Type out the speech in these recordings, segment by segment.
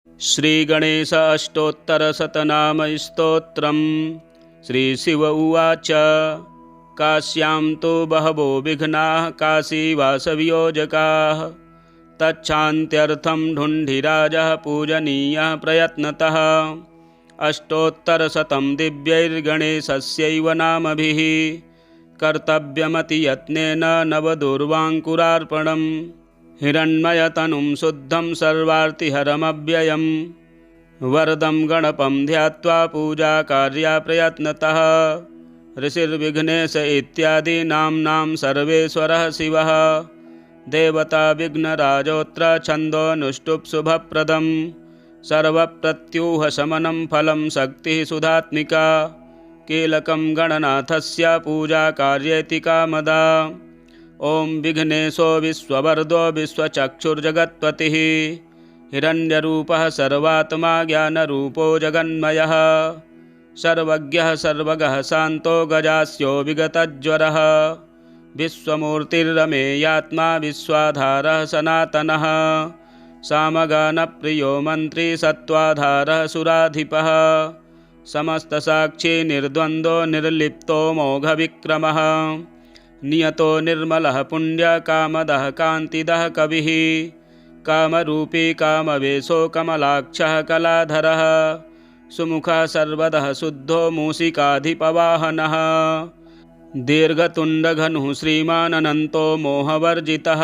श्रीगणेश अष्टोत्तरशतनामस्तोत्रम्। श्रीशिव उवाच। काश्यां तु बहवो विघ्नाः काशीवासवियोजकाः। तच्छान्त्यर्थं ढुण्ढिराजः पूजनीयः प्रयत्नतः। अष्टोत्तरशतं दिव्यैर्गणेशस्यैव नामभिः कर्तव्यमतियत्नेन नवदुर्वाङ्कुरार्पणम्। हिरण्मयतनुं शुद्धं सर्वार्तिहरमव्ययम्। वरदं गणपं ध्यात्वा पूजाकार्या प्रयत्नतः। ऋषिर्विघ्नेश इत्यादि नाम्नां सर्वेश्वरः शिवः। देवता विघ्नराजोऽत्र छन्दोऽनुष्टुप् शुभप्रदम्। सर्वप्रत्यूहशमनं फलं शक्तिः सुधात्मिका। कीलकं गणनाथस्य पूजाकार्येति कामदा। ॐ विघ्नेशो विश्ववरदो विश्वचक्षुर्जगत्पतिः। हिरण्यरूपः सर्वात्मा ज्ञानरूपो जगन्मयः। सर्वज्ञः सर्वगः शान्तो गजास्यो विगतज्वरः। विश्वमूर्तिर्रमेयात्मा विश्वाधारः सनातनः। सामगानप्रियो मन्त्री सत्त्वाधारः सुराधिपः। समस्तसाक्षी निर्द्वन्द्वो निर्लिप्तो मोघविक्रमः। नियतो निर्मलः पुण्यकामदः कान्तिदः कविः। कामरूपी कामवेशो कमलाक्षः कलाधरः। सुमुखः सर्वदः शुद्धो मूषिकाधिपवाहनः। दीर्घतुण्डघनुः श्रीमान् अनन्तो मोहवर्जितः।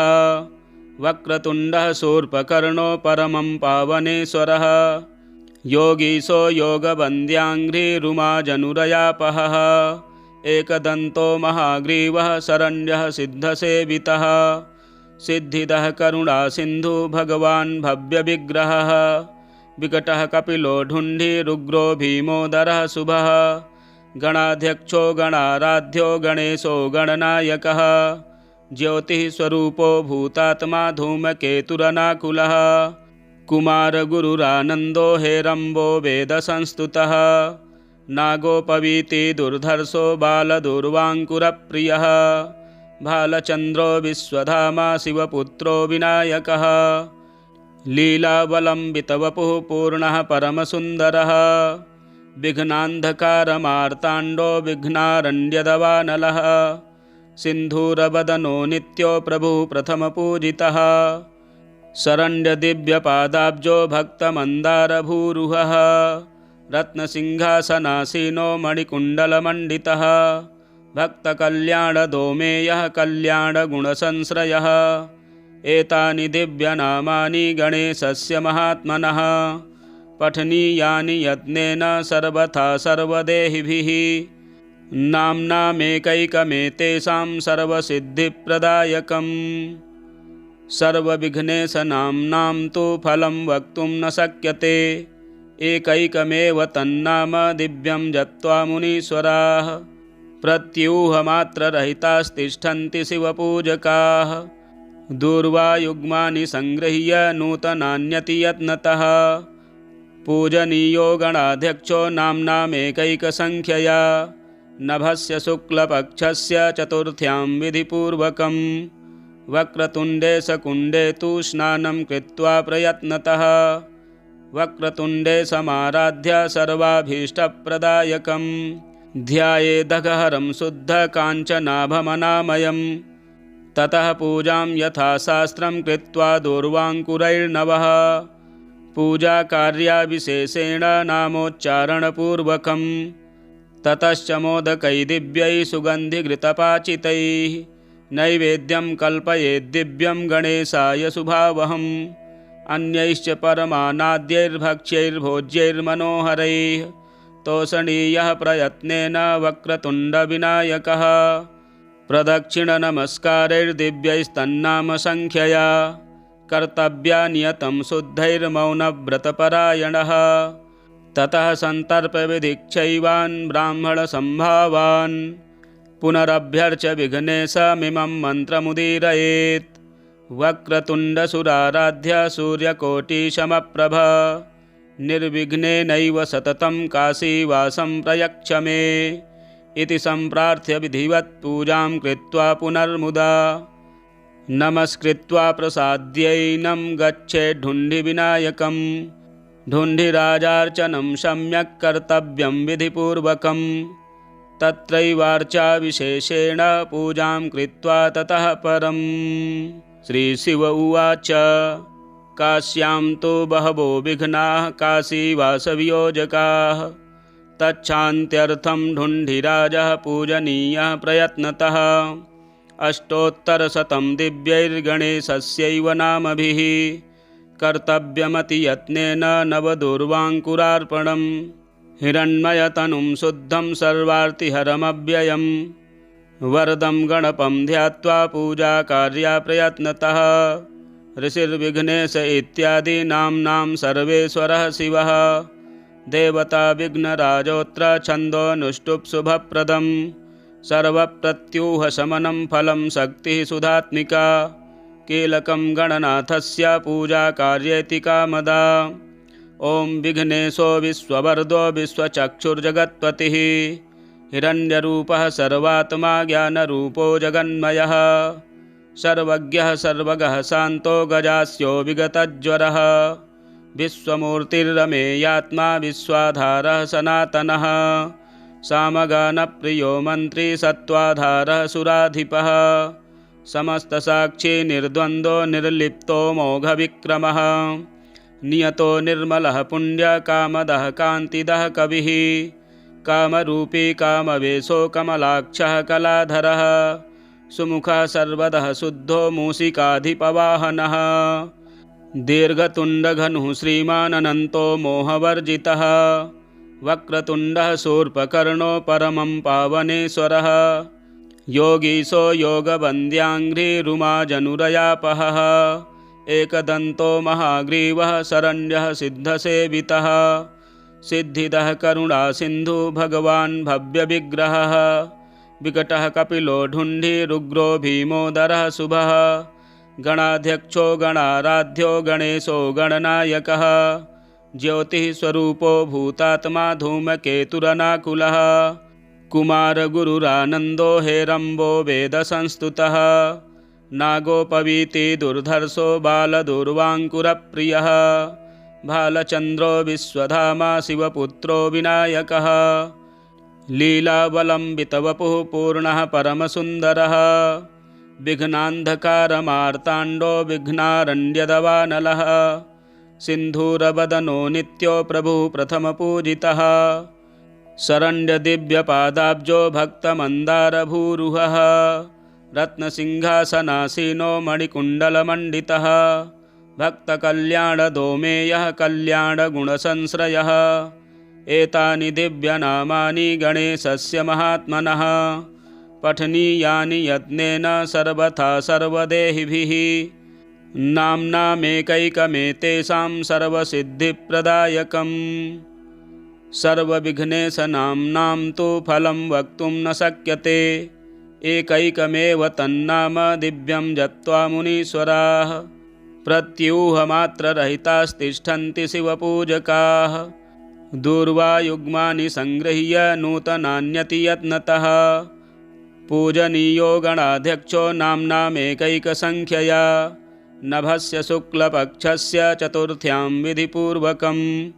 वक्रतुण्डः शूर्पकर्णो परमं पावनेश्वरः। योगीशो योगवन्द्याङ्घ्रिरुमाजनुरयापहः। एकदन्तो महाग्रीवः शरण्यः सिद्धसेवितः। सिद्धिदः करुणासिन्धु भगवान् भव्यविग्रहः। विकटः कपिलो ढुण्ढिरुग्रो भीमोदरः शुभः। गणाध्यक्षो गणाराध्यो गणेशो गणनायकः। ज्योतिः स्वरूपो भूतात्मा धूमकेतुरनाकुलः। कुमारगुरुरानन्दो हेरम्बो वेदसंस्तुतः। नागोपवीति दुर्धर्षो बालदुर्वाङ्कुरप्रियः। भालचन्द्रो विश्वधामा शिवपुत्रो विनायकः। लीलावलम्बितवपुः पूर्णः परमसुन्दरः। विघ्नान्धकारमार्ताण्डो विघ्नारण्यदवानलः। सिन्धूरवदनो नित्यो प्रभुः प्रथमपूजितः। शरण्यदिव्यपादाब्जो भक्तमन्दारभूरुहः। रत्नसिंहासनासीनो मणिकुण्डलमण्डितः। भक्तकल्याणदोमेयः कल्याणगुणसंश्रयः। एतानि दिव्यनामानि गणेशस्य महात्मनः। पठनीयानि यत्नेन सर्वथा सर्वदेहिभिः। नाम्नामेकैकमेतेषां सर्वसिद्धिप्रदायकम्। सर्वविघ्नेशनाम्नां तु फलं वक्तुं न शक्यते। एकैकमेव तन्नाम दिव्यं जप्त्वा मुनीश्वराः। प्रत्यूहमात्ररहितास्तिष्ठन्ति शिवपूजकाः। दूर्वायुग्मानि सङ्गृह्य नूतनान्यतियत्नतः। पूजनीयो गणाध्यक्षो नाम्नामेकैकसङ्ख्यया। नभस्य शुक्लपक्षस्य चतुर्थ्यां विधिपूर्वकम्। वक्रतुण्डे शकुण्डे तु स्नानं कृत्वा प्रयत्नतः। वक्रतुण्डे समाराध्य सर्वाभीष्टप्रदायकम्। ध्यायेदघहरं शुद्धकाञ्चनाभमनामयम्। ततः पूजां यथाशास्त्रं कृत्वा दूर्वाङ्कुरैर्नवः। पूजाकार्याविशेषेण नामोच्चारणपूर्वकम्। ततश्च मोदकैः दिव्यैः सुगन्धिघृतपाचितैः। नैवेद्यं कल्पयेद्दिव्यं गणेशाय शुभावहम्। अन्यैश्च परमानाद्यैर्भक्ष्यैर्भोज्यैर्मनोहरैः। तोषणीयः प्रयत्नेन वक्रतुण्डविनायकः। प्रदक्षिणनमस्कारैर्दिव्यैस्तन्नामसङ्ख्यया। कर्तव्या नियतं शुद्धैर्मौनव्रतपरायणः। ततः सन्तर्प्यविधिक्षैवान् ब्राह्मणसम्भावान्। पुनरभ्यर्च्य विघ्नेशमिमं मन्त्रमुदीरयेत्। वक्रतुण्डसुराराध्य सूर्यकोटिसमप्रभ। निर्विघ्नेनैव सततं काशीवासं प्रयच्छ मे। इति सम्प्रार्थ्य विधिवत् पूजां कृत्वा पुनर्मुदा। नमस्कृत्वा प्रसाद्यैनं गच्छेद्धुण्डिविनायकम्। ढुण्ढिराजार्चनं सम्यक् कर्तव्यं विधिपूर्वकं। तत्रैवार्चा विशेषेण पूजां कृत्वा ततः परम्। श्रीशिव उवाच काश्यां तु बहवो विघ्नाः काशीवासवियोजकाः। तच्छान्त्यर्थं ढुण्ढिराजः पूजनीयः प्रयत्नतः। अष्टोत्तरशतं दिव्यैर्गणेशस्यैव नामभिः कर्तव्यमतियत्नेन नवदूर्वाङ्कुरार्पणम्। हिरण्मयतनुं शुद्धं सर्वार्तिहरमव्ययम्। वरदं गणपं ध्यात्वा पूजाकार्या प्रयत्नतः। ऋषिर्विघ्नेश इत्यादि नाम्नां सर्वेश्वरः शिवः। देवता विघ्नराजोऽत्र छन्दोऽनुष्टुप् शुभप्रदम्। सर्वप्रत्यूहशमनं फलं शक्तिः सुधात्मिका। कीलकं गणनाथस्य पूजाकार्येति कामदा। ॐ विघ्नेशो विश्ववरदो विश्वचक्षुर्जगत्पतिः। हिरण्यरूपः सर्वात्मा ज्ञानरूपो जगन्मयः। सर्वज्ञः सर्वगः शान्तो गजास्यो विगतज्वरः। विश्वमूर्तिरमेयात्मा विश्वाधारः सनातनः। सामगानप्रियो मन्त्री सत्त्वाधारः सुराधिपः। समस्तसाक्षी निर्द्वन्द्वो निर्लिप्तो मोघविक्रमः। नियतो निर्मलः पुण्यकामदः कान्तिदः कविः। कामरूपी कामवेशो कमलाक्षः कलाधरः। सुमुखः सर्वदः शुद्धो मूषिकाधिपवाहनः। दीर्घतुण्डघनुः श्रीमानन्तो मोहवर्जितः। वक्रतुण्डः शूर्पकर्णो परमं पावनेश्वरः। योगीशो योगवन्द्याङ्घ्रिरुमाजनुरयापहः। एकदन्तो महाग्रीवः शरण्यः सिद्धसेवितः। सिद्धिदः करुणासिन्धु भगवान् भव्यविग्रहः। विकटः कपिलो ढुण्ढिरुग्रो भीमोदरः शुभः। गणाध्यक्षो गणाराध्यो गणेशो गणनायकः। ज्योतिःस्वरूपो भूतात्मा धूमकेतुरनाकुलः। कुमारगुरुरानन्दो हेरम्बो वेदसंस्तुतः। नागोपवीति दुर्धर्षो बालदुर्वाङ्कुरप्रियः। भालचन्द्रो विश्वधामा शिवपुत्रो विनायकः। लीलावलम्बितवपुः पूर्णः परमसुन्दरः। विघ्नान्धकारमार्ताण्डो विघ्नारण्यदवानलः। सिन्धूरवदनो नित्यो प्रभुः प्रथमपूजितः। शरण्यदिव्यपादाब्जो भक्तमन्दारभूरुहः। रत्नसिंहासनासीनो मणिकुण्डलमण्डितः। भक्तकल्याणदोमेयः कल्याणगुणसंश्रयः। एतानि दिव्यनामानि गणेशस्य महात्मनः। पठनीयानि यत्नेन सर्वथा सर्वदेहिभिः। नाम्नामेकैकमेतेषां सर्वसिद्धिप्रदायकम्। सर्वविघ्नेशनाम्नां तु फलं वक्तुं न शक्यते। एकैकमेव तन्नाम दिव्यं जप्त्वा मुनीश्वराः। प्रत्यूहमात्ररहितास्तिष्ठन्ति शिवपूजकाः। दूर्वायुग्मानि सङ्गृह्य नूतनान्यति यत्नतः। पूजनीयो गणाध्यक्षो नाम्नामेकैकसङ्ख्यया। नभस्य शुक्लपक्षस्य चतुर्थ्यां विधिपूर्वकम्।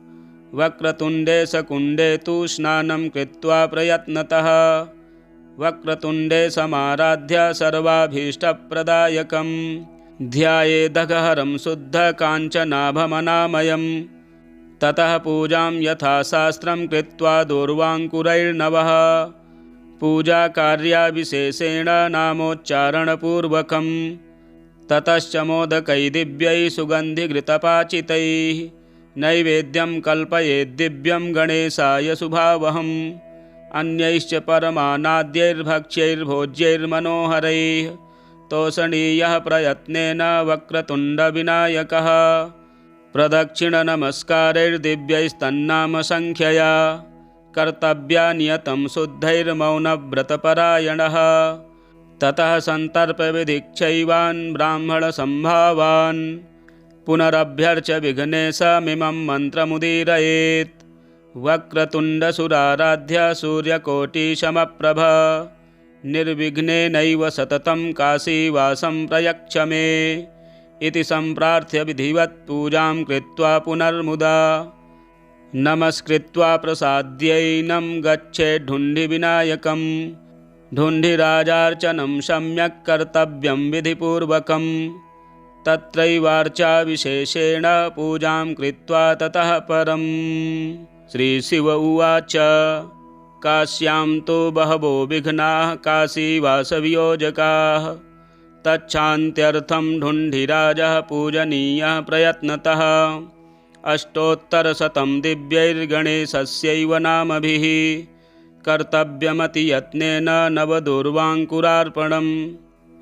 वक्रतुण्डे शकुण्डे तु स्नानं कृत्वा प्रयत्नतः। वक्रतुण्डे समाराध्य सर्वाभीष्टप्रदायकम्। ध्यायेदघहरं शुद्धकाञ्चनाभमनामयम्। ततः पूजां यथाशास्त्रं कृत्वा दूर्वाङ्कुरैर्नवः। पूजाकार्याविशेषेण नामोच्चारणपूर्वकम्। ततश्च मोदकैः दिव्यैः सुगन्धिघृतपाचितैः नैवेद्यं कल्पयेद्दिव्यं गणेशाय शुभावहम्। अन्यैश्च परमानाद्यैर्भक्ष्यैर्भोज्यैर्मनोहरैः तोषणीयः प्रयत्नेन वक्रतुण्डविनायकः। प्रदक्षिणनमस्कारैर्दिव्यैस्तन्नामसङ्ख्यया कर्तव्या नियतं शुद्धैर्मौनव्रतपरायणः। ततः सन्तर्प्यविधिक्षैवान् ब्राह्मणसम्भावान्। पुनरभ्यर्च्य विघ्नेशमिमं मन्त्रमुदीरयेत्। वक्रतुण्डसुराराध्य सूर्यकोटिसमप्रभ। निर्विघ्नेनैव सततं काशीवासं प्रयच्छ मे। इति सम्प्रार्थ्य विधिवत् पूजां कृत्वा पुनर्मुदा नमस्कृत्वा प्रसाद्यैनं गच्छेद्धुण्डिविनायकं। ढुण्ढिराजार्चनं सम्यक् कर्तव्यं विधिपूर्वकं। तत्रैवार्चाविशेषेण पूजां कृत्वा ततः परम्। श्रीशिव उवाच काश्यां तु बहवो विघ्नाः काशीवासवियोजकाः। तच्छान्त्यर्थं ढुण्ढिराजः पूजनीयः प्रयत्नतः। अष्टोत्तरशतं दिव्यैर्गणेशस्यैव नामभिः कर्तव्यमतियत्नेन नवदूर्वाङ्कुरार्पणम्।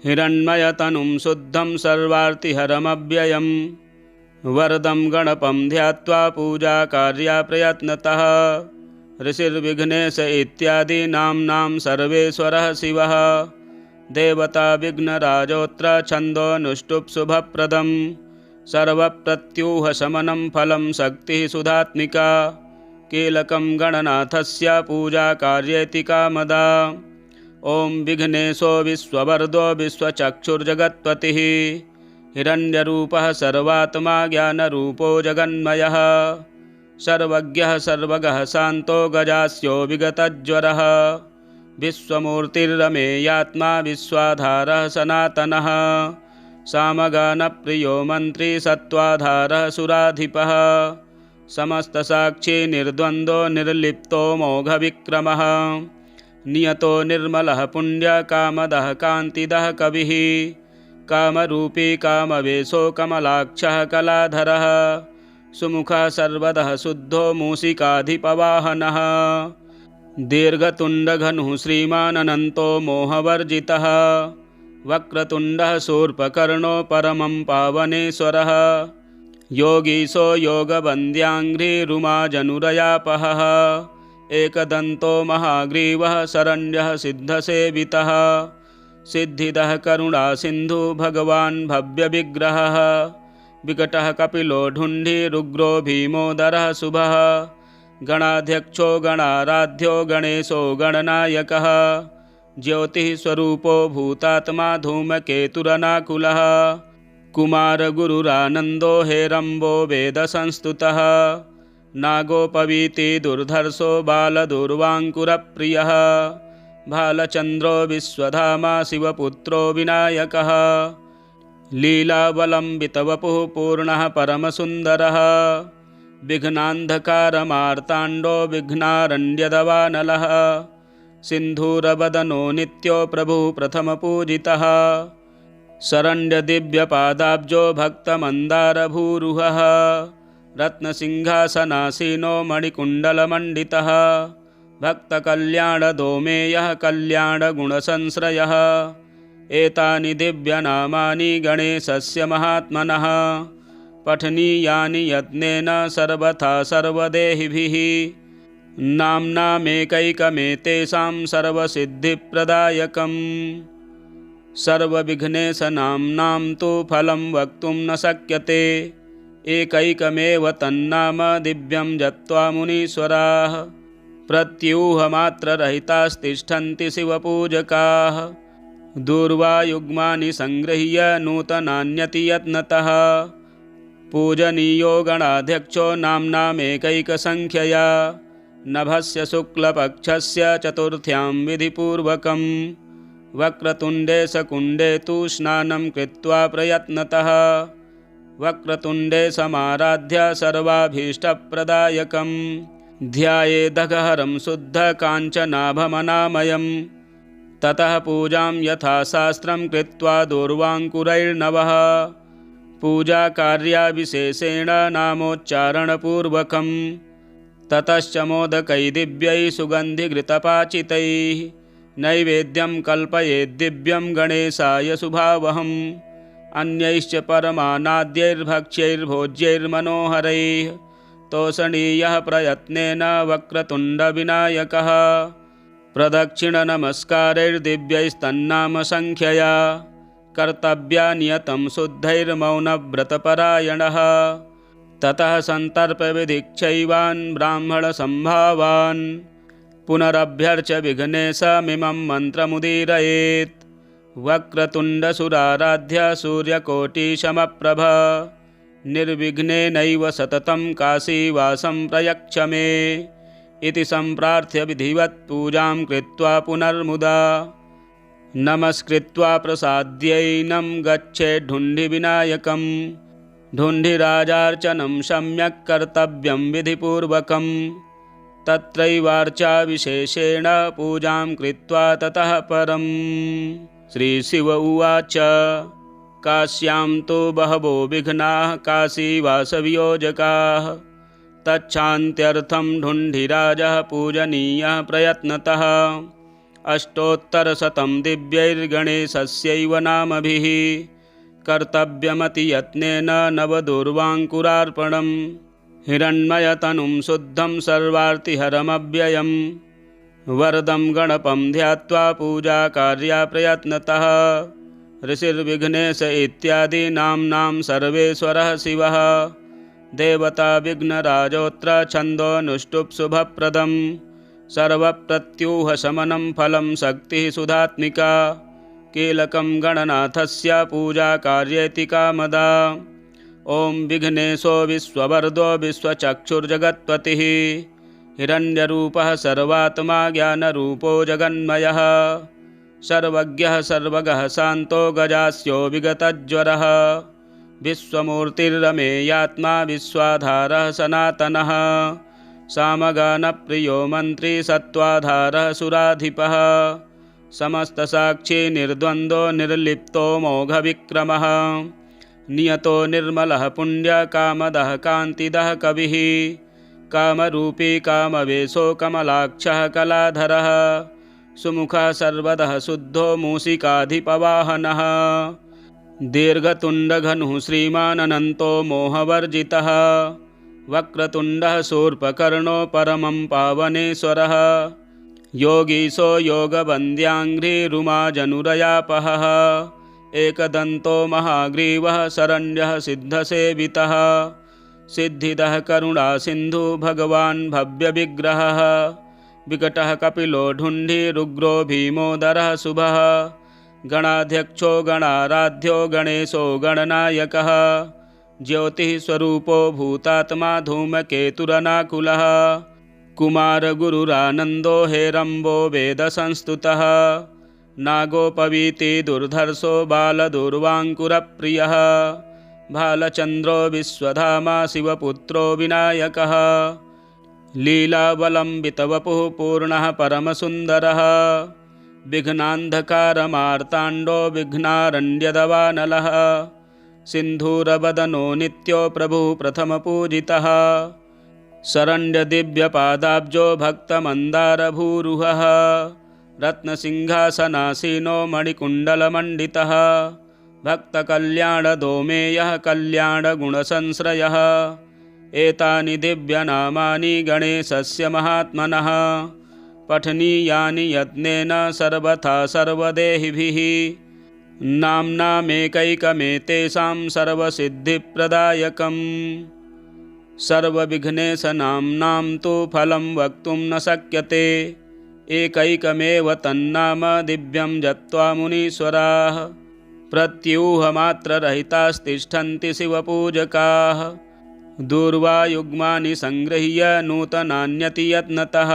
हिरण्मयतनुं शुद्धं सर्वार्तिहरमव्ययम्। वरदं गणपं ध्यात्वा पूजाकार्या प्रयत्नतः। ऋषिर्विघ्नेश इत्यादि नाम्नां सर्वेश्वरः शिवः। देवता विघ्नराजोऽत्र छन्दोऽनुष्टुप् शुभप्रदम्। सर्वप्रत्यूहशमनं फलं शक्तिः सुधात्मिका। कीलकं गणनाथस्य पूजाकार्येति कामदा। ॐ विघ्नेशो विश्ववरदो विश्वचक्षुर्जगत्पतिः। हिरण्यरूपः सर्वात्मा ज्ञानरूपो जगन्मयः। सर्वज्ञः सर्वगः शान्तो गजास्यो विगतज्वरः। विश्वमूर्तिरमेयात्मा विश्वाधारः सनातनः। सामगानप्रियो मन्त्री सत्त्वाधारः सुराधिपः। समस्तसाक्षी निर्द्वन्द्वो निर्लिप्तो मोघविक्रमः। नियतो निर्मलः पुण्यकामदः कान्तिदः कविः। कामरूपी कामवेशो कमलाक्षः कलाधरः। सुमुखः सर्वदः शुद्धो मूषिकाधिपवाहनः। दीर्घतुण्डघनुः श्रीमानन्तो मोहवर्जितः। वक्रतुण्डः शूर्पकर्णो परमं पावनेश्वरः। योगीशो योगवन्द्याङ्घ्रिरुमाजनुरयापहः। एकदन्तो महाग्रीवः शरण्यः सिद्धसेवितः। सिद्धिदः करुणासिन्धु भगवान् भव्यविग्रहः। विकटः कपिलो ढुण्ढिरुग्रो भीमोदरः शुभः। गणाध्यक्षो गणाराध्यो गणेशो गणनायकः। ज्योतिः स्वरूपो भूतात्मा धूमकेतुरनाकुलः। कुमारगुरुरानन्दो हेरम्बो वेदसंस्तुतः। नागोपवीति दुर्धर्षो बालदुर्वाङ्कुरप्रियः। भालचन्द्रो विश्वधामा शिवपुत्रो विनायकः। लीलावलम्बितवपुः पूर्णः परमसुन्दरः। विघ्नान्धकारमार्ताण्डो विघ्नारण्यदवानलः। सिन्धूरवदनो नित्यो प्रभुः प्रथमपूजितः। शरण्यदिव्यपादाब्जो भक्तमन्दारभूरुहः। रत्नसिंहासनासीनो मणिकुण्डलमण्डितः। भक्तकल्याणदोमेयः कल्याणगुणसंश्रयः। एतानि दिव्यनामानि गणेशस्य महात्मनः। पठनीयानि यत्नेन सर्वथा सर्वदेहिभिः। नाम्नामेकैकमेतेषां सर्वसिद्धिप्रदायकम्। सर्वविघ्नेशनाम्नां तु फलं वक्तुं न शक्यते। एकैकमेव तन्नाम दिव्यं जप्त्वा मुनीश्वराः। प्रत्यूहमात्ररहितास्तिष्ठन्ति शिवपूजकाः। दूर्वायुग्मानि सङ्गृह्य नूतनान्यति यत्नतः। पूजनीयो गणाध्यक्षो नाम्नामेकैकसङ्ख्यया। नभस्य शुक्लपक्षस्य चतुर्थ्यां विधिपूर्वकम्। वक्रतुण्डे सकुण्डे तु स्नानं कृत्वा प्रयत्नतः। वक्रतुण्डे समाराध्य सर्वाभीष्टप्रदायकम्। ध्यायेदघहरं शुद्धकाञ्चनाभमनामयम्। ततः पूजां यथाशास्त्रं कृत्वा दूर्वाङ्कुरैर्नवः। पूजाकार्याविशेषेण नामोच्चारणपूर्वकम्। ततश्च मोदकै दिव्यैः सुगन्धिघृतपाचितैः नैवेद्यं कल्पयेद्दिव्यं गणेशाय शुभावहम्। अन्यैश्च परमानाद्यैर्भक्ष्यैर्भोज्यैर्मनोहरैः तोषणीयः प्रयत्नेन वक्रतुण्डविनायकः। प्रदक्षिणनमस्कारैर्दिव्यैस्तन्नामसङ्ख्यया कर्तव्या नियतं शुद्धैर्मौनव्रतपरायणः। ततः सन्तर्प्यविधिक्षैवान् ब्राह्मणसम्भावान्। पुनरभ्यर्च्य विघ्नेशमिमं मन्त्रमुदीरयेत्। वक्रतुण्डसुराराध्य सूर्यकोटिसमप्रभ निर्विघ्नेनैव सततं काशीवासं प्रयच्छ मे इति सम्प्रार्थ्य विधिवत् पूजां कृत्वा पुनर्मुदा नमस्कृत्वा प्रसाद्यैनं गच्छेद्धुण्डिविनायकं ढुण्ढिराजार्चनं सम्यक् कर्तव्यं विधिपूर्वकं तत्रैवार्चाविशेषेण पूजां कृत्वा ततः परम्। श्रीशिव उवाच काश्यां तु बहवो विघ्नाः काशीवासवियोजकाः तच्छान्त्यर्थं ढुण्ढिराजः पूजनीयः प्रयत्नतः अष्टोत्तरशतं दिव्यैर्गणेशस्यैव नामभिः कर्तव्यमतियत्नेन नवदुर्वाङ्कुरार्पणं हिरण्मयतनुं शुद्धं सर्वार्तिहरमव्ययम् वरदं गणपं ध्यात्वा पूजाकार्या प्रयत्नतः ऋषिर्विघ्नेश इत्यादि नाम्नां सर्वेश्वरः शिवः देवता विघ्नराजोऽत्र छन्दोऽनुष्टुप् शुभप्रदं सर्वप्रत्यूहशमनं फलं शक्तिः सुधात्मिका कीलकं गणनाथस्य पूजाकार्येति कामदा। ॐ विघ्नेशो विश्ववरदो विश्वचक्षुर्जगत्पतिः हिरण्यरूपः सर्वात्मा ज्ञानरूपो जगन्मयः सर्वज्ञः सर्वगः शान्तो गजास्यो विगतज्वरः विश्वमूर्तिरमेयात्मा विश्वाधारः सनातनः सामगानप्रियो मन्त्री सत्त्वाधारः सुराधिपः समस्तसाक्षी निर्द्वन्द्वो निर्लिप्तो मोघविक्रमः नियतो निर्मलः पुण्यकामदः कान्तिदः कविः कामरूपी कामवेशो कमलाक्षः कलाधरः सुमुखः सर्वतः शुद्धो मूषिकाधिपवाहनः दीर्घतुण्डघनुः श्रीमानन्तो मोहवर्जितः वक्रतुण्डः शूर्पकर्णो परमं पावनेश्वरः योगीशो योगवन्द्याङ्घ्रिरुमाजनुरयापहः एकदन्तो महाग्रीवः शरण्यः सिद्धसेवितः सिद्धिदः करुणासिन्धु भगवान् भव्यविग्रहः विकटः कपिलो ढुण्ढिरुग्रो भीमोदरः शुभः गणाध्यक्षो गणाराध्यो गणेशो गणनायकः ज्योतिः स्वरूपो भूतात्मा धूमकेतुरनाकुलः कुमारगुरुरानन्दो हेरम्बो वेदसंस्तुतः नागोपवीति दुर्धर्षो बालदुर्वाङ्कुरप्रियः भालचन्द्रो विश्वधामा शिवपुत्रो विनायकः लीलावलम्बितवपुः पूर्णः परमसुन्दरः विघ्नान्धकारमार्ताण्डो विघ्नारण्यदवानलः सिन्धूरवदनो नित्यो प्रभुः प्रथमपूजितः शरण्यदिव्यपादाब्जो भक्तमन्दारभूरुहः रत्नसिंहासनासीनो मणिकुण्डलमण्डितः भक्तकल्याणदोमेयः कल्याणगुणसंश्रयः एतानि दिव्यनामानि गणेशस्य महात्मनः पठनीयानि यत्नेन सर्वथा सर्वदेहिभिः नाम्नामेकैकमेतेषां सर्वसिद्धिप्रदायकम् सर्वविघ्नेशनाम्नां तु फलं वक्तुं न शक्यते एकैकमेव तन्नाम दिव्यं जप्त्वा मुनीश्वराः प्रत्यूहमात्ररहितास्तिष्ठन्ति शिवपूजकाः दूर्वायुग्मानि संगृह्य नूतनान्यति यत्नतः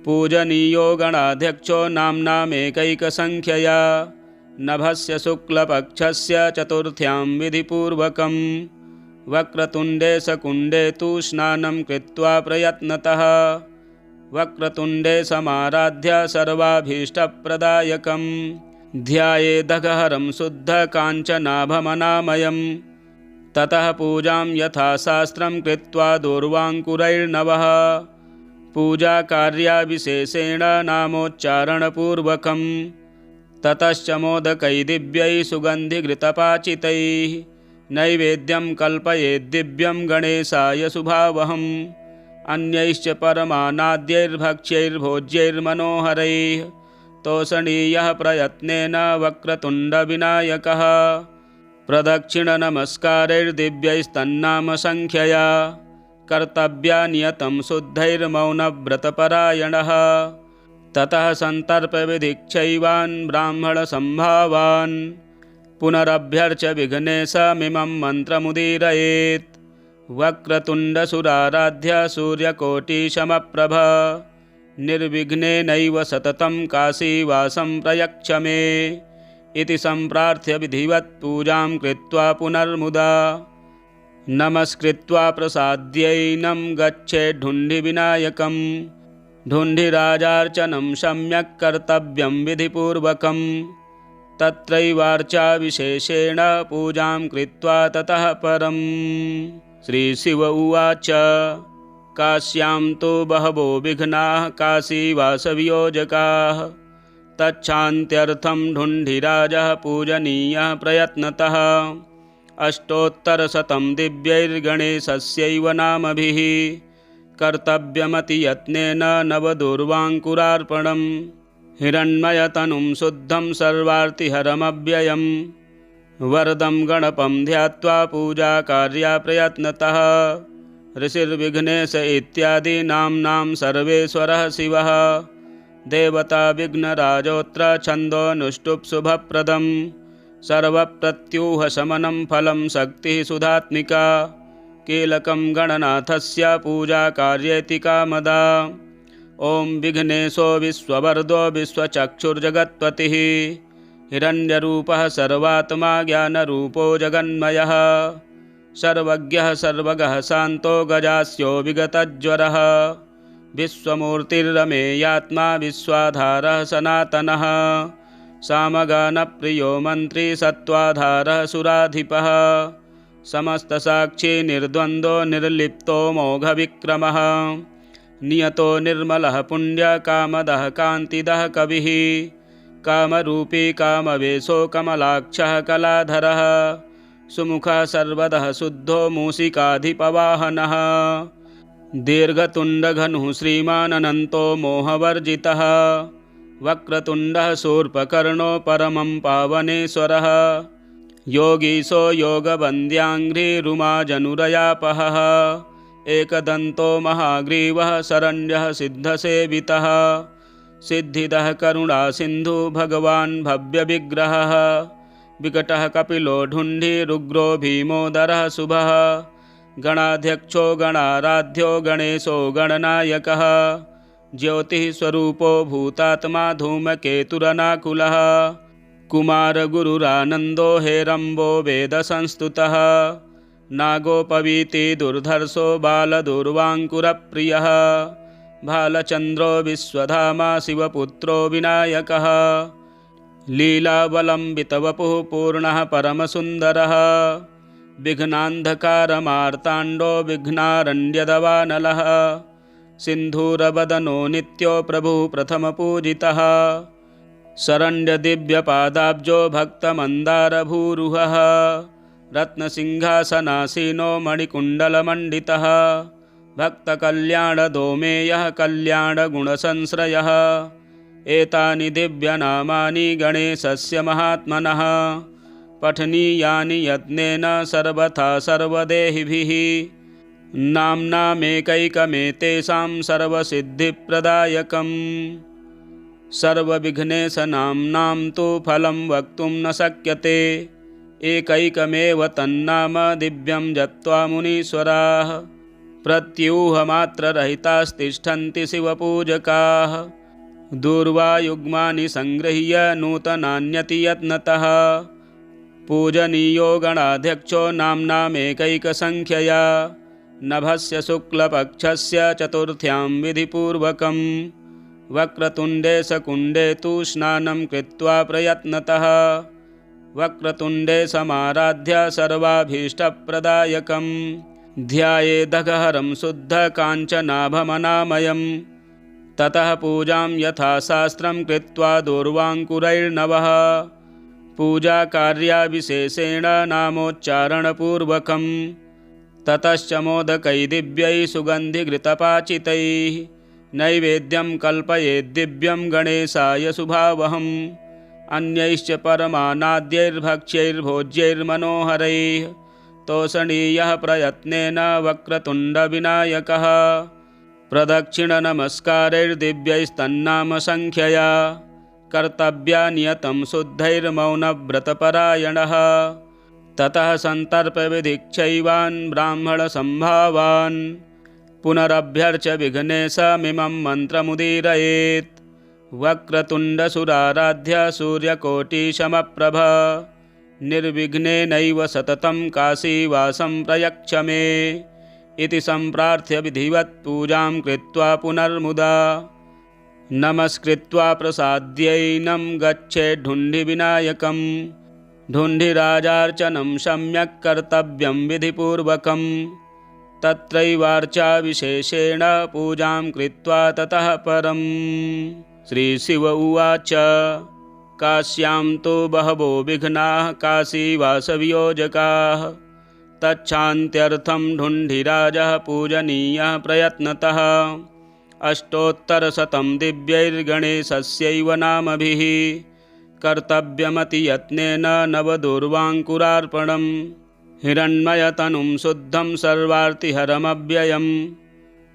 पूजनीयो गणाध्यक्षो नाम्नामेकैकसङ्ख्यया नभस्य शुक्लपक्षस्य चतुर्थ्यां विधिपूर्वकं वक्रतुण्डे सकुण्डे तु स्नानं कृत्वा प्रयत्नतः वक्रतुण्डे समाराध्य सर्वाभीष्टप्रदायकं ध्यायेदघहरं शुद्धकाञ्चनाभमनामयं ततः पूजां यथाशास्त्रं कृत्वा दूर्वाङ्कुरैर्नवः पूजाकार्याविशेषेण नामोच्चारणपूर्वकं ततश्च मोदकै दिव्यैः सुगन्धिघृतपाचितैः नैवेद्यं कल्पयेद्दिव्यं गणेशाय शुभावहम् अन्यैश्च परमानाद्यैर्भक्ष्यैर्भोज्यैर्मनोहरैः तोषणीयः प्रयत्नेन वक्रतुण्डविनायकः प्रदक्षिणनमस्कारैर्दिव्यैस्तन्नामसङ्ख्यया कर्तव्या नियतं शुद्धैर्मौनव्रतपरायणः ततः सन्तर्प्यविधिक्षैवान् ब्राह्मणसम्भावान् पुनरभ्यर्च्य विघ्नेशमिमं मन्त्रमुदीरयेत्। वक्रतुण्डसुराराध्य सूर्यकोटिसमप्रभ निर्विघ्नेनैव सततं काशीवासं प्रयच्छ मे इति सम्प्रार्थ्य विधिवत् पूजां कृत्वा पुनर्मुदा नमस्कृत्वा प्रसाद्यैनं गच्छेद्धुण्डिविनायकं। ढुण्ढिराजार्चनं सम्यक् कर्तव्यं विधिपूर्वकं। तत्रैवार्चा विशेषेण पूजां कृत्वा ततः परम्। श्रीशिव उवाच काश्यां तु बहवो विघ्नाः काशीवासवियोजकाः तच्छान्त्यर्थं ढुण्ढिराजः पूजनीयः प्रयत्नतः। अष्टोत्तरशतं दिव्यैर्गणेशस्यैव नामभिः कर्तव्यमतियत्नेन नवदूर्वाङ्कुरार्पणम्। हिरण्मयतनुं शुद्धं सर्वार्तिहरमव्ययम् वरदं गणपं ध्यात्वा पूजाकार्या प्रयत्नतः। ऋषिर्विघ्नेश इत्यादि नाम्नां सर्वेश्वरः शिवः। देवता विघ्नराजोऽत्र छन्दोऽनुष्टुप् शुभप्रदं। सर्वप्रत्यूहशमनं फलं शक्तिः सुधात्मिका। कीलकं गणनाथस्य पूजाकार्येति कामदा। ॐ विघ्नेशो विश्ववरदो विश्वचक्षुर्जगत्पतिः। हिरण्यरूपः सर्वात्मा ज्ञानरूपो जगन्मयः। सर्वज्ञः सर्वगः शान्तो गजास्यो विगतज्वरः। विश्वमूर्तिरमेयात्मा विश्वाधारः सनातनः। सामगानप्रियो मन्त्री सत्त्वाधारः सुराधिपः। समस्तसाक्षी निर्द्वन्द्वो निर्लिप्तो मोघविक्रमः। नियतो निर्मलः पुण्यकामदः कान्तिदः कविः। कामरूपी कामवेशो कमलाक्षः कलाधरः। सुमुखः सर्वदः शुद्धो मूषिकाधिपवाहनः। दीर्घतुण्डघनुः श्रीमानन्तो मोहवर्जितः। वक्रतुण्डः शूर्पकर्णो परमं पावनेश्वरः। योगीशो योगवन्द्याङ्घ्रिरुमाजनुरयापहः। एकदन्तो महाग्रीवः शरण्यः सिद्धसेवितः। सिद्धिदः करुणासिन्धु भगवान् भव्यविग्रहः। विकटः कपिलो ढुण्ढिरुग्रो भीमोदरः शुभः। गणाध्यक्षो गणाराध्यो गणेशो गणनायकः। ज्योतिःस्वरूपो भूतात्मा धूमकेतुरनाकुलः। कुमारगुरुरानन्दो हेरम्बो वेदसंस्तुतः। नागोपवीति दुर्धर्षो बालदुर्वाङ्कुरप्रियः। भालचन्द्रो विश्वधामा शिवपुत्रो विनायकः। लीलावलम्बितवपुः पूर्णः परमसुन्दरः। विघ्नान्धकारमार्ताण्डो विघ्नारण्यदवानलः। सिन्धूरवदनो नित्यो प्रभुः प्रथमपूजितः। शरण्यदिव्यपादाब्जो भक्तमन्दारभूरुहः। रत्नसिंहासनासीनो मणिकुण्डलमण्डितः। भक्तकल्याणदोमेयः कल्याणगुणसंश्रयः। एतानि दिव्यनामानि गणेशस्य महात्मनः। पठनीयानि यत्नेन सर्वथा सर्वदेहिभिः। नाम्नामेकैकमेतेषां सर्वसिद्धिप्रदायकम्। सर्वविघ्नेशनाम्नां तु फलं वक्तुं न शक्यते। एकैकमेव तन्नाम दिव्यं जप्त्वा मुनीश्वराः। प्रत्यूहमात्ररहितास्तिष्ठन्ति शिवपूजकाः। दूर्वायुग्मानि सङ्गृह्य नूतनान्यति यत्नतः। पूजनीयो गणाध्यक्षो नाम्नामेकैकसङ्ख्यया। नभस्य शुक्लपक्षस्य चतुर्थ्यां विधिपूर्वकं। वक्रतुण्डे शकुण्डे तु स्नानं कृत्वा प्रयत्नतः। वक्रतुण्डे समाराध्य सर्वाभीष्टप्रदायकं। ध्यायेदघहरं शुद्धकाञ्चनाभमनामयम्। ततः पूजां यथाशास्त्रं कृत्वा दूर्वाङ्कुरैर्नवः। पूजाकार्याविशेषेण नामोच्चारणपूर्वकं। ततश्च मोदकैः दिव्यैः सुगन्धिघृतपाचितैः नैवेद्यं कल्पयेद्दिव्यं गणेशाय शुभावहम्। अन्यैश्च परमानाद्यैर्भक्ष्यैर्भोज्यैर्मनोहरैः तोषणीयः प्रयत्नेन वक्रतुण्डविनायकः। प्रदक्षिणनमस्कारैर्दिव्यैस्तन्नामसङ्ख्यया कर्तव्या नियतं शुद्धैर्मौनव्रतपरायणः। ततः सन्तर्प्यविधिक्षैवान् ब्राह्मणसम्भावान् पुनरभ्यर्च्य विघ्नेशमिमं मन्त्रमुदीरयेत्। वक्रतुण्डसुराराध्य सूर्यकोटिसमप्रभ निर्विघ्नेनैव सततं काशीवासं प्रयच्छ मे इति सम्प्रार्थ्य विधिवत् पूजां कृत्वा पुनर्मुदा नमस्कृत्वा प्रसाद्यैनं गच्छेद्धुण्डिविनायकं। ढुण्ढिराजार्चनं सम्यक् कर्तव्यं विधिपूर्वकं। तत्रैवार्चाविशेषेण पूजां कृत्वा ततः परम्। श्रीशिव उवाच काश्यां तु बहवो विघ्नाः काशीवासवियोजकाः। तच्छान्त्यर्थं ढुण्ढिराजः पूजनीयः प्रयत्नतः। अष्टोत्तरशतं दिव्यैर्गणेशस्यैव नामभिः कर्तव्यमतियत्नेन नवदूर्वाङ्कुरार्पणम्। हिरण्मयतनुं शुद्धं सर्वार्तिहरमव्ययम्।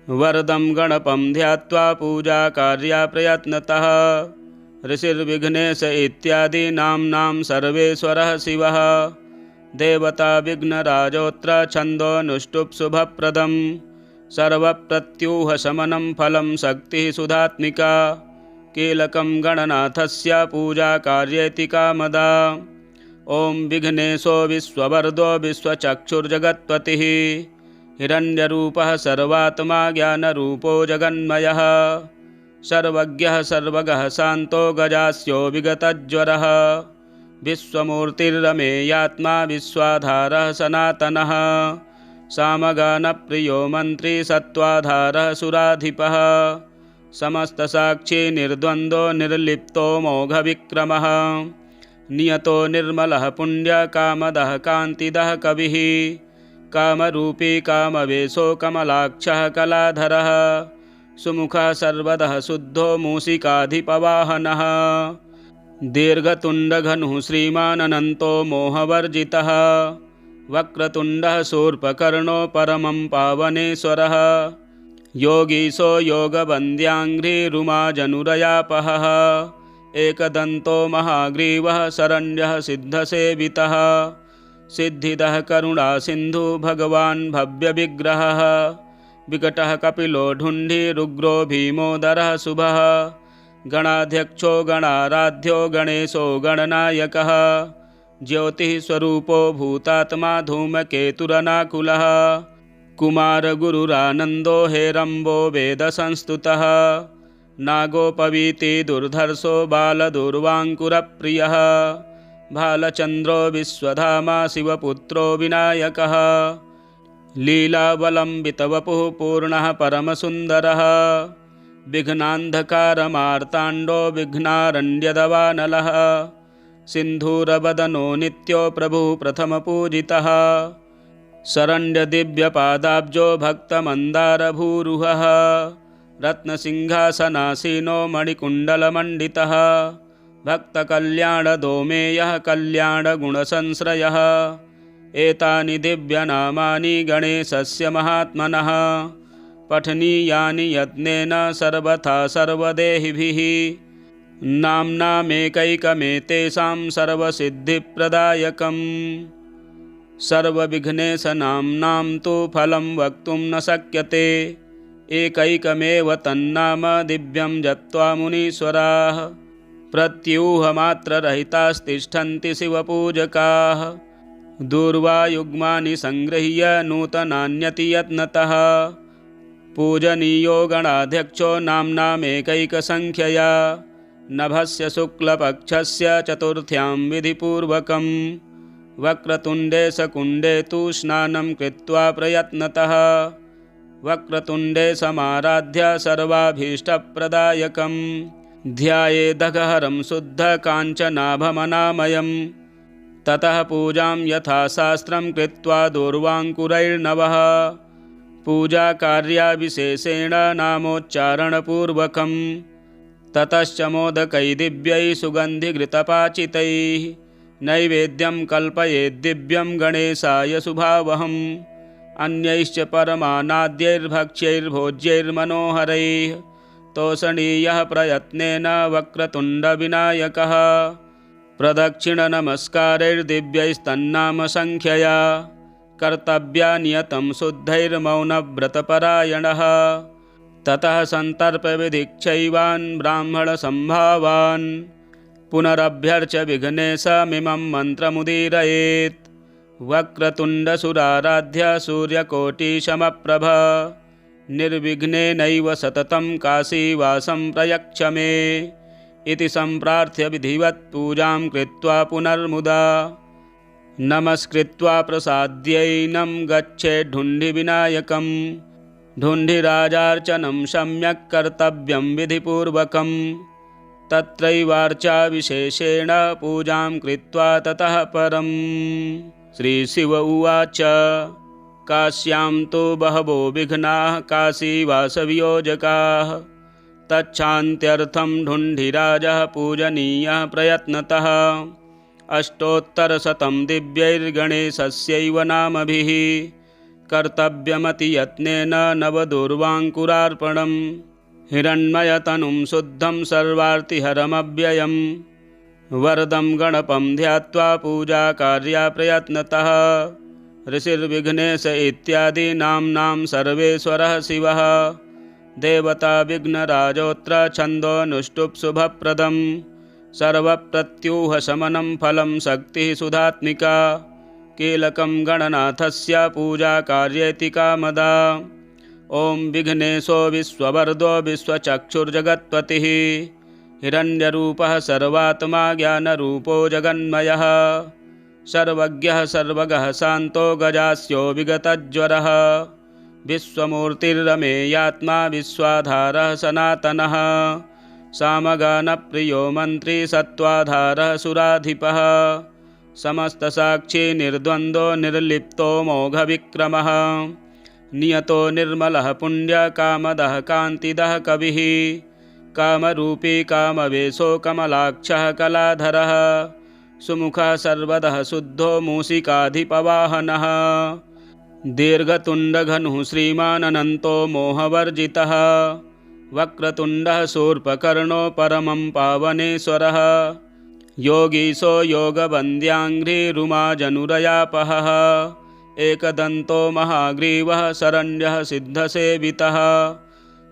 वरदं गणपं ध्यात्वा पूजाकार्या प्रयत्नतः। ऋषिर्विघ्नेश इत्यादि नाम्नां सर्वेश्वरः शिवः। देवता विघ्नराजोऽत्र छन्दोऽनुष्टुप् शुभप्रदं। सर्वप्रत्यूहशमनं फलं शक्तिः सुधात्मिका। कीलकं गणनाथस्य पूजाकार्येति कामदा। ॐ विघ्नेशो विश्ववरदो विश्वचक्षुर्जगत्पतिः। हिरण्यरूपः सर्वात्मा ज्ञानरूपो जगन्मयः। सर्वज्ञः सर्वगः शान्तो गजास्यो विगतज्वरः। विश्वमूर्तिरमेयात्मा विश्वाधारः सनातनः। सामगानप्रियो मन्त्री सत्त्वाधारः सुराधिपः। समस्तसाक्षी निर्द्वन्द्वो निर्लिप्तो मोघविक्रमः। नियतो निर्मलः पुण्यकामदः कान्तिदः कविः। कामरूपी कामवेशो कमलाक्षः कलाधरः। सुमुखः सर्वदः शुद्धो मूषिकाधिपवाहनः। दीर्घतुण्डघनुः श्रीमानन्तो मोहवर्जितः। वक्रतुण्डः शूर्पकर्णो परमं पावनेश्वरः। योगीशो योगवन्द्याङ्घ्रिरुमाजनुरयापहः। एकदन्तो महाग्रीवः शरण्यः सिद्धसेवितः। सिद्धिदः करुणासिन्धु भगवान् भव्यविग्रहः। विकटः कपिलो ढुण्ढिरुग्रो भीमोदरः शुभः। गणाध्यक्षो गणाराध्यो गणेशो गणनायकः। ज्योतिः स्वरूपो भूतात्मा धूमकेतुरनाकुलः। कुमारगुरुरानन्दो हेरम्बो वेदसंस्तुतः। नागोपवीति दुर्धर्षो बालदुर्वाङ्कुरप्रियः। भालचन्द्रो विश्वधामा शिवपुत्रो विनायकः। लीलावलम्बितवपुः पूर्णः परमसुन्दरः। विघ्नान्धकारमार्ताण्डो विघ्नारण्यदवानलः। सिन्धूरवदनो नित्यो प्रभुः प्रथमपूजितः। शरण्यदिव्यपादाब्जो भक्तमन्दारभूरुहः। रत्नसिंहासनासीनो मणिकुण्डलमण्डितः। भक्तकल्याणदोमेयः कल्याणगुणसंश्रयः। एतानि दिव्यनामानि गणेशस्य महात्मनः। पठनीयानि यत्नेन सर्वथा सर्वदेहिभिः। नाम्नामेकैकमेतेषां सर्वसिद्धिप्रदायकम्। सर्वविघ्नेशनाम्नां तु फलं वक्तुं न शक्यते। एकैकमेव तन्नाम दिव्यं जप्त्वा मुनीश्वराः। प्रत्यूहमात्ररहितास्तिष्ठन्ति शिवपूजकाः। दूर्वायुग्मानि सङ्गृह्य नूतनान्यति यत्नतः। पूजनीयो गणाध्यक्षो नाम्नामेकैकसङ्ख्यया। नभस्य शुक्लपक्षस्य चतुर्थ्यां विधिपूर्वकम्। वक्रतुण्डे सकुण्डे तु स्नानं कृत्वा प्रयत्नतः। वक्रतुण्डे समाराध्य सर्वाभीष्टप्रदायकम्। ध्यायेदघहरं शुद्धकाञ्चनाभमनामयम्। ततः पूजां यथाशास्त्रं कृत्वा दूर्वाङ्कुरैर्नवः। पूजाकार्याविशेषेण नामोच्चारणपूर्वकम्। ततश्च मोदकैः दिव्यैः सुगन्धिघृतपाचितैः नैवेद्यं कल्पयेद्दिव्यं गणेशाय शुभावहम्। अन्यैश्च परमानाद्यैर्भक्ष्यैर्भोज्यैर्मनोहरैः तोषणीयः प्रयत्नेन वक्रतुण्डविनायकः प्रदक्षिणनमस्कारैर्दिव्यैस्तन्नामसङ्ख्यया कर्तव्या नियतं शुद्धैर्मौनव्रतपरायणः ततः सन्तर्प्यविधिक्षैवान् ब्राह्मणसम्भावान् पुनरभ्यर्च्य विघ्नेशमिमं मन्त्रमुदीरयेत् वक्रतुण्डसुराराध्य सूर्यकोटिसमप्रभ निर्विघ्नेनैव सततं काशीवासं प्रयच्छ मे इति सम्प्रार्थ्य विधिवत् पूजां कृत्वा पुनर्मुदा नमस्कृत्वा प्रसाद्यैनं गच्छेद्धुण्डिविनायकं ढुण्ढिराजार्चनं सम्यक् कर्तव्यं विधिपूर्वकं तत्रैवार्चाविशेषेण पूजां कृत्वा ततः परम् श्रीशिव उवाच काश्यां तु बहवो विघ्नाः काशीवासवियोजकाः तच्छान्त्यर्थं ढुण्ढिराजः पूजनीयः प्रयत्नतः अष्टोत्तरशतं दिव्यैर्गणेशस्यैव नामभिः कर्तव्यमतियत्नेन नवदूर्वाङ्कुरार्पणं हिरण्मयतनुं शुद्धं सर्वार्तिहरमव्ययम् वरदं गणपं ध्यात्वा पूजाकार्या प्रयत्नतः ऋषिर्विघ्नेश इत्यादि नाम्नां सर्वेश्वरः शिवः देवता विघ्नराजोऽत्र छन्दोऽनुष्टुप् शुभप्रदं सर्वप्रत्यूहशमनं फलं शक्तिः सुधात्मिका कीलकं गणनाथस्य पूजाकार्येति कामदा ॐ विघ्नेशो विश्ववरदो विश्वचक्षुर्जगत्पतिः हिरण्यरूपः सर्वात्मा ज्ञानरूपो जगन्मयः सर्वज्ञः सर्वगः शान्तो गजास्यो विगतज्वरः विश्वमूर्तिरमेयात्मा विश्वाधारः सनातनः सामगानप्रियो मन्त्री सत्त्वाधारः सुराधिपः समस्तसाक्षी निर्द्वन्द्वो निर्लिप्तो मोघविक्रमः नियतो निर्मलः पुण्यकामदः कान्तिदः कविः कामरूपी कामवेशो कमलाक्षः कलाधरः सुमुखः सर्वदः शुद्धो मूषिकाधिपवाहनः दीर्घतुण्डघनुः श्रीमानन्तो मोहवर्जितः वक्रतुण्डः शूर्पकर्णो परमं पावनेश्वरः योगीशो योगवन्द्याङ्घ्रिरुमाजनुरयापहः एकदन्तो महाग्रीवः शरण्यः सिद्धसेवितः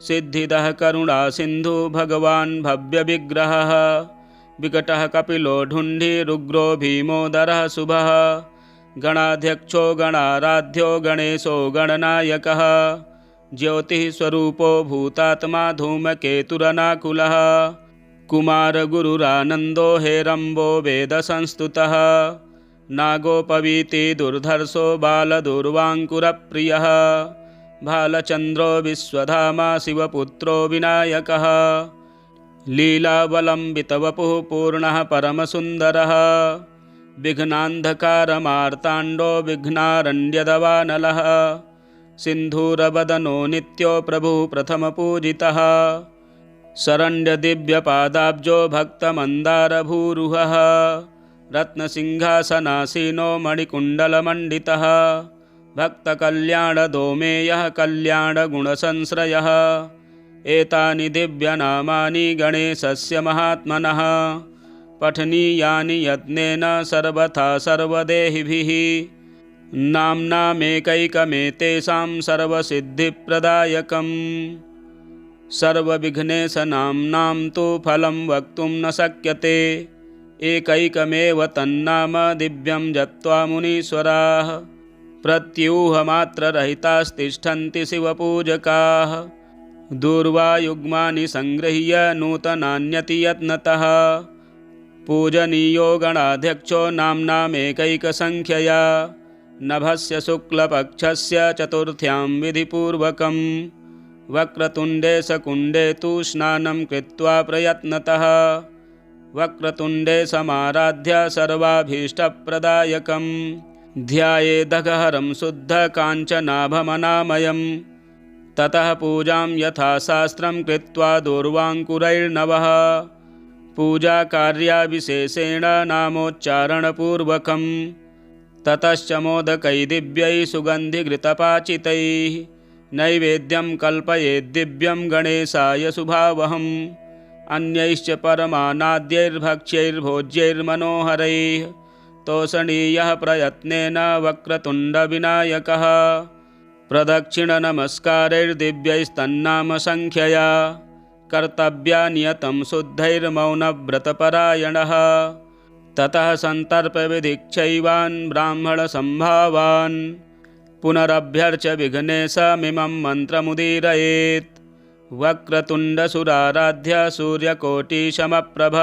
सिद्धिदः करुणासिन्धु भगवान् भव्यविग्रहः विकटः कपिलो ढुण्ढिरुग्रो भीमोदरः शुभः गणाध्यक्षो गणाराध्यो गणेशो गणनायकः ज्योतिः स्वरूपो भूतात्मा धूमकेतुरनाकुलः कुमारगुरुरानन्दो हेरम्बो वेदसंस्तुतः नागोपवीति दुर्धर्षो बालदुर्वाङ्कुरप्रियः भालचन्द्रो विश्वधामा शिवपुत्रो विनायकः लीलावलम्बितवपुः पूर्णः परमसुन्दरः विघ्नान्धकारमार्ताण्डो विघ्नारण्यदवानलः सिन्धूरवदनो नित्यो प्रभुः प्रथमपूजितः शरण्यदिव्यपादाब्जो भक्तमन्दारभूरुहः रत्नसिंहासनासीनो मणिकुण्डलमण्डितः भक्तकल्याणदोमेयः कल्याणगुणसंश्रयः एतानि दिव्यनामानि गणेशस्य महात्मनः पठनीयानि यत्नेन सर्वथा सर्वदेहिभिः नाम्नामेकैकमेतेषां सर्वसिद्धिप्रदायकम् सर्वविघ्नेशनाम्नां तु फलं वक्तुं न शक्यते एकैकमेव तन्नाम दिव्यं जप्त्वा मुनीश्वराः प्रत्यूहमात्ररहितास्तिष्ठन्ति शिवपूजकाः दूर्वायुग्मानि सङ्गृह्य नूतनान्यति यत्नतः पूजनीयो गणाध्यक्षो नाम्नामेकैकसङ्ख्यया नभस्य शुक्लपक्षस्य चतुर्थ्यां विधिपूर्वकं वक्रतुण्डे सकुण्डे तु स्नानं कृत्वा प्रयत्नतः वक्रतुण्डे समाराध्य सर्वाभीष्टप्रदायकं ध्यायेदघहरं शुद्धकाञ्चनाभमनामयं ततः पूजां यथाशास्त्रं कृत्वा दूर्वाङ्कुरैर्नवः पूजाकार्याविशेषेण नामोच्चारणपूर्वकं ततश्च मोदकैः दिव्यैः सुगन्धिघृतपाचितैः नैवेद्यं कल्पयेद्दिव्यं गणेशाय शुभावहम् अन्यैश्च परमानाद्यैर्भक्ष्यैर्भोज्यैर्मनोहरैः तोषणीयः प्रयत्नेन वक्रतुण्डविनायकः प्रदक्षिणनमस्कारैर्दिव्यैस्तन्नामसङ्ख्यया कर्तव्या नियतं शुद्धैर्मौनव्रतपरायणः ततः सन्तर्प्यविधिक्षैवान् ब्राह्मणसम्भावान् पुनरभ्यर्च्य विघ्नेशमिमं मन्त्रमुदीरयेत् वक्रतुण्डसुराराध्य सूर्यकोटिसमप्रभ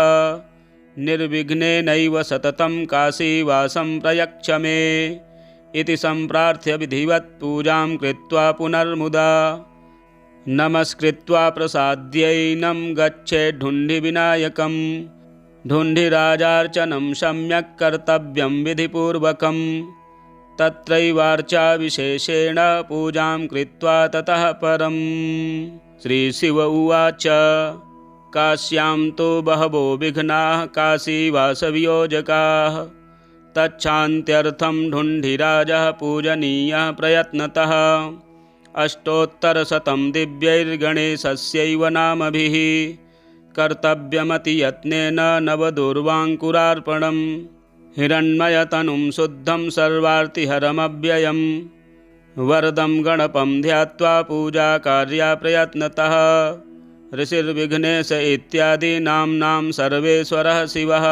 निर्विघ्नेनैव सततं काशीवासं प्रयच्छ मे इति सम्प्रार्थ्य विधिवत् पूजां कृत्वा पुनर्मुदा नमस्कृत्वा प्रसाद्यैनं गच्छेद्धुण्डिविनायकं ढुण्ढिराजार्चनं सम्यक् कर्तव्यं विधिपूर्वकं तत्रैवार्चा विशेषेण पूजां कृत्वा ततः परं श्रीशिव उवाच काश्यां तु बहवो विघ्नाः काशीवासवियोजकाः तच्छान्त्यर्थं ढुण्ढिराजः पूजनीयः प्रयत्नतः अष्टोत्तरशतं दिव्यैर्गणेशस्यैव नामभिः कर्तव्यमतियत्नेन नवदुर्वाङ्कुरार्पणं हिरण्मयतनुं शुद्धं सर्वार्तिहरमव्ययं वरदं गणपं ध्यात्वा पूजाकार्या प्रयत्नतः ऋषिर्विघ्नेश इत्यादि नाम्नां सर्वेश्वरः शिवः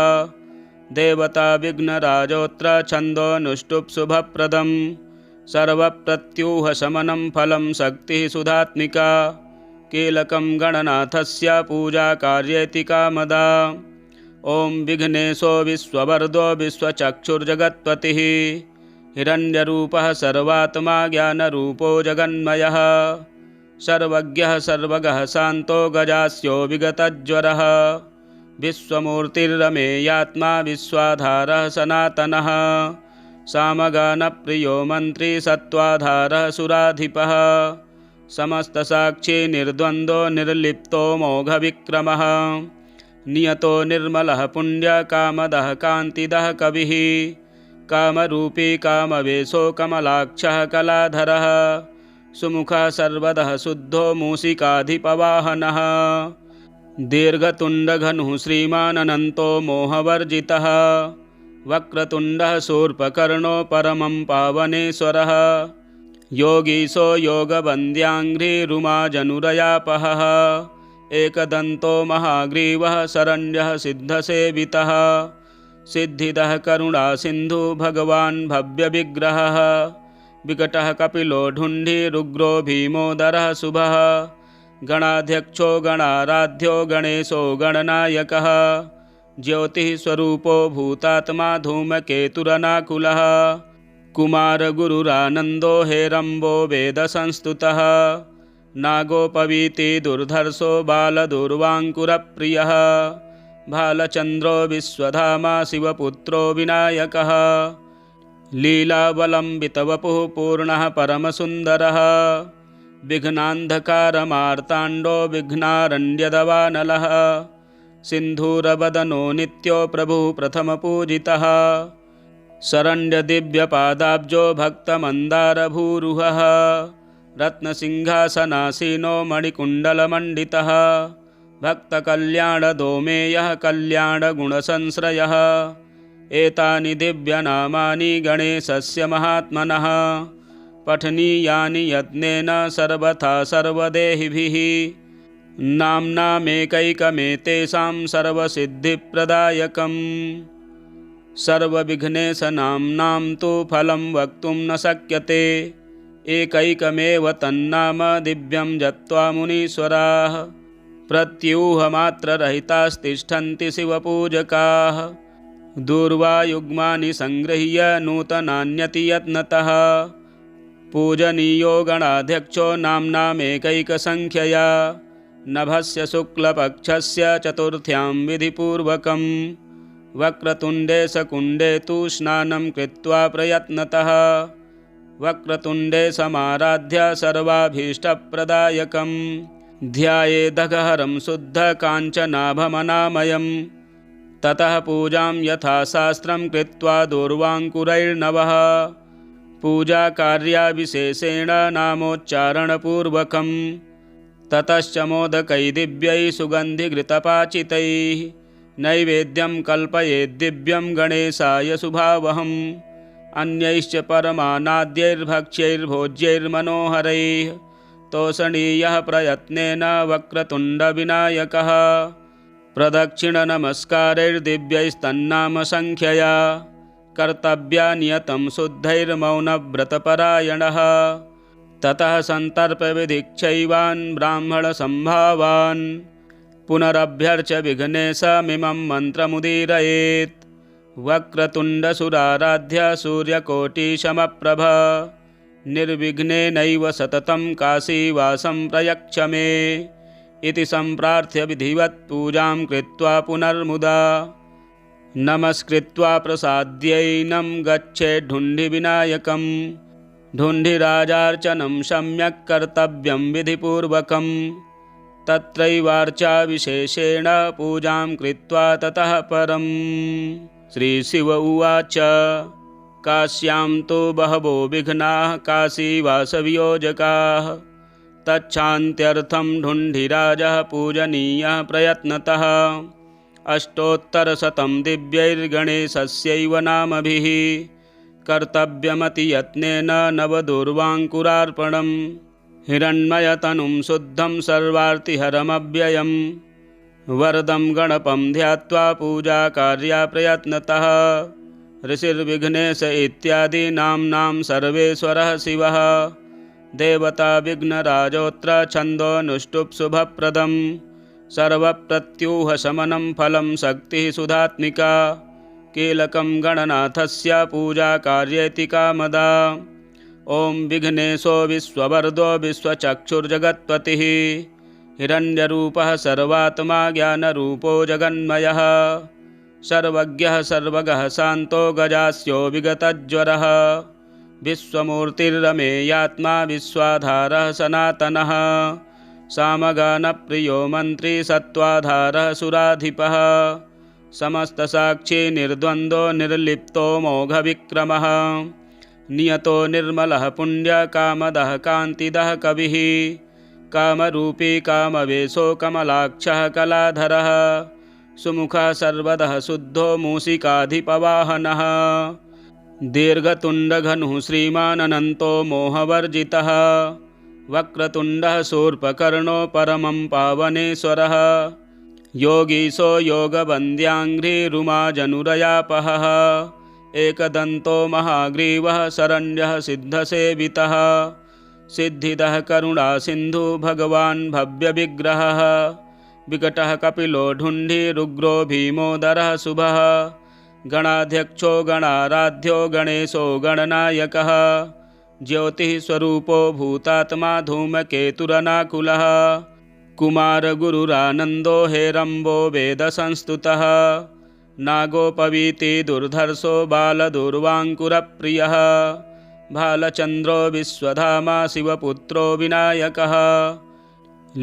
देवता विघ्नराजोऽत्र छन्दोऽनुष्टुप् शुभप्रदं सर्वप्रत्यूहशमनं फलं शक्तिः सुधात्मिका कीलकं गणनाथस्य पूजाकार्येति कामदा ॐ विघ्नेशो विश्ववरदो विश्वचक्षुर्जगत्पतिः हिरण्यरूपः सर्वात्मा ज्ञानरूपो जगन्मयः सर्वज्ञः सर्वगः शान्तो गजास्यो विगतज्वरः विश्वमूर्तिरमेयात्मा विश्वाधारः सनातनः सामगानप्रियो मन्त्री सत्त्वाधारः सुराधिपः समस्तसाक्षी निर्द्वन्द्वो निर्लिप्तो मोघविक्रमः नियतो निर्मलः पुण्यकामदः कान्तिदः कविः कामरूपी कामवेशो कमलाक्षः कलाधरः सुमुखः सर्वदः शुद्धो मूषिकाधिपवाहनः दीर्घतुण्डघनुः श्रीमानन्तो मोहवर्जितः वक्रतुण्डः शूर्पकर्णो परमं पावनेश्वरः योगीशो योगवन्द्याङ्घ्रिरुमाजनुरयापहः एकदन्तो महाग्रीवः शरण्यः सिद्धसेवितः सिद्धिदः करुणासिन्धु भगवान् भव्यविग्रहः विकटः कपिलो ढुण्ढिरुग्रो भीमोदरः शुभः गणाध्यक्षो गणाराध्यो गणेशो गणनायकः ज्योतिः स्वरूपो भूतात्मा धूमकेतुरनाकुलः कुमारगुरुरानन्दो हेरम्बो वेदसंस्तुतः नागोपवीति दुर्धर्षो बालदुर्वाङ्कुरप्रियः भालचन्द्रो विश्वधामा शिवपुत्रो विनायकः लीलावलम्बितवपुः पूर्णः परमसुन्दरः विघ्नान्धकारमार्ताण्डो विघ्नारण्यदवानलः सिन्धूरवदनो नित्यो प्रभुः प्रथमपूजितः शरण्यदिव्यपादाब्जो भक्तमन्दारभूरुहः रत्नसिंहासनासीनो मणिकुण्डलमण्डितः भक्तकल्याणदोमेयः कल्याणगुणसंश्रयः एतानि दिव्यनामानि गणेशस्य महात्मनः पठनीयानि यत्नेन सर्वथा सर्वदेहिभिः नाम्नामेकैकमेतेषां सर्वसिद्धिप्रदायकं सर्वविघ्नेशनाम्नां तु फलं वक्तुं न शक्यते एकैकमेव तन्नाम दिव्यं जत्वा मुनीश्वराः प्रत्यूहमात्ररहितास्तिष्ठन्ति शिवपूजकाः दूर्वायुग्मानि सङ्गृह्य नूतनान्यतियत्नतः पूजनीयो गणाध्यक्षो नाम्नामेकैकसङ्ख्यया नभस्य शुक्लपक्षस्य चतुर्थ्यां विधिपूर्वकं वक्रतुण्डे सकुण्डे तु स्नानं कृत्वा प्रयत्नतः वक्रतुण्डे समाराध्य सर्वाभीष्टप्रदायकं ध्यायेदघहरं शुद्धकाञ्चनाभमनामयं ततः पूजां यथाशास्त्रं कृत्वा दूर्वाङ्कुरैर्नवः पूजाकार्याविशेषेण नामोच्चारणपूर्वकं ततश्च मोदकैः दिव्यैः सुगन्धिघृतपाचितैः नैवेद्यं कल्पयेद्दिव्यं गणेशाय शुभावहम् अन्यैश्च परमानाद्यैर्भक्ष्यैर्भोज्यैर्मनोहरैः तोषणीयः प्रयत्नेन वक्रतुण्डविनायकः प्रदक्षिणनमस्कारैर्दिव्यैस्तन्नामसङ्ख्यया कर्तव्या नियतं शुद्धैर्मौनव्रतपरायणः ततः सन्तर्प्यविधिक्षैवान् ब्राह्मणसम्भावान् पुनरभ्यर्च्य विघ्नेशमिमं मन्त्रमुदीरयेत् वक्रतुण्डसुराराध्य सूर्यकोटिसमप्रभ निर्विघ्नेनैव सततं काशीवासं प्रयच्छ मे इति सम्प्रार्थ्य विधिवत् पूजां कृत्वा पुनर्मुदा नमस्कृत्वा प्रसाद्यैनं गच्छेद्धुण्डिविनायकं ढुण्ढिराजार्चनं सम्यक् कर्तव्यं विधिपूर्वकं तत्रैवार्चाविशेषेण पूजां कृत्वा ततः परं श्रीशिव उवाच काश्यां तु बहवो विघ्नाः काशीवासवियोजकाः तच्छान्त्यर्थं ढुण्ढिराजः पूजनीयः प्रयत्नतः अष्टोत्तरशतं दिव्यैर्गणेशस्यैव नामभिः कर्तव्यमतियत्नेन नवदूर्वाङ्कुरार्पणम् हिरण्मयतनुं शुद्धं सर्वार्तिहरमव्ययं वरदं गणपं ध्यात्वा पूजाकार्या प्रयत्नतः ऋषिर्विघ्नेश इत्यादीनाम्नां सर्वेश्वरः शिवः देवता विघ्नराजोऽत्र छन्दोऽनुष्टुप् शुभप्रदं सर्वप्रत्यूहशमनं फलं शक्तिः सुधात्मिका कीलकं गणनाथस्य पूजाकार्येति कामदा ॐ विघ्नेशो विश्ववरदो विश्वचक्षुर्जगत्पतिः हिरण्यरूपः सर्वात्मा ज्ञानरूपो जगन्मयः सर्वज्ञः सर्वगः शान्तो गजास्यो विगतज्वरः विश्वमूर्तिरमेयात्मा विश्वाधारः सनातनः सामगानप्रियो मन्त्री सत्त्वाधारः सुराधिपः समस्तसाक्षी निर्द्वन्द्वो निर्लिप्तो मोघविक्रमः नियतो निर्मलः पुण्यकामदः कान्तिदः कविः कामरूपी कामवेशो कमलाक्षः कलाधरः सुमुखः सर्वदः शुद्धो मूषिकाधिपवाहनः दीर्घतुण्डघनुः श्रीमानन्तो मोहवर्जितः वक्रतुण्डः शूर्पकर्णो परमं पावनेश्वरः योगीशो योगवन्द्याङ्घ्रिरुमाजनुरयापहः एकदन्तो महाग्रीवः शरण्यः सिद्धसेवितः सिद्धिदः करुणासिन्धु भगवान् भव्यविग्रहः विकटः कपिलो ढुण्ढिरुग्रो भीमोदरः शुभः गणाध्यक्षो गणाराध्यो गणेशो गणनायकः ज्योतिःस्वरूपो भूतात्मा धूमकेतुरनाकुलः कुमारगुरुरानन्दो हेरम्बो वेदसंस्तुतः नागोपवीति दुर्धर्षो बालदूर्वाङ्कुरप्रियः भालचन्द्रो विश्वधामा शिवपुत्रो विनायकः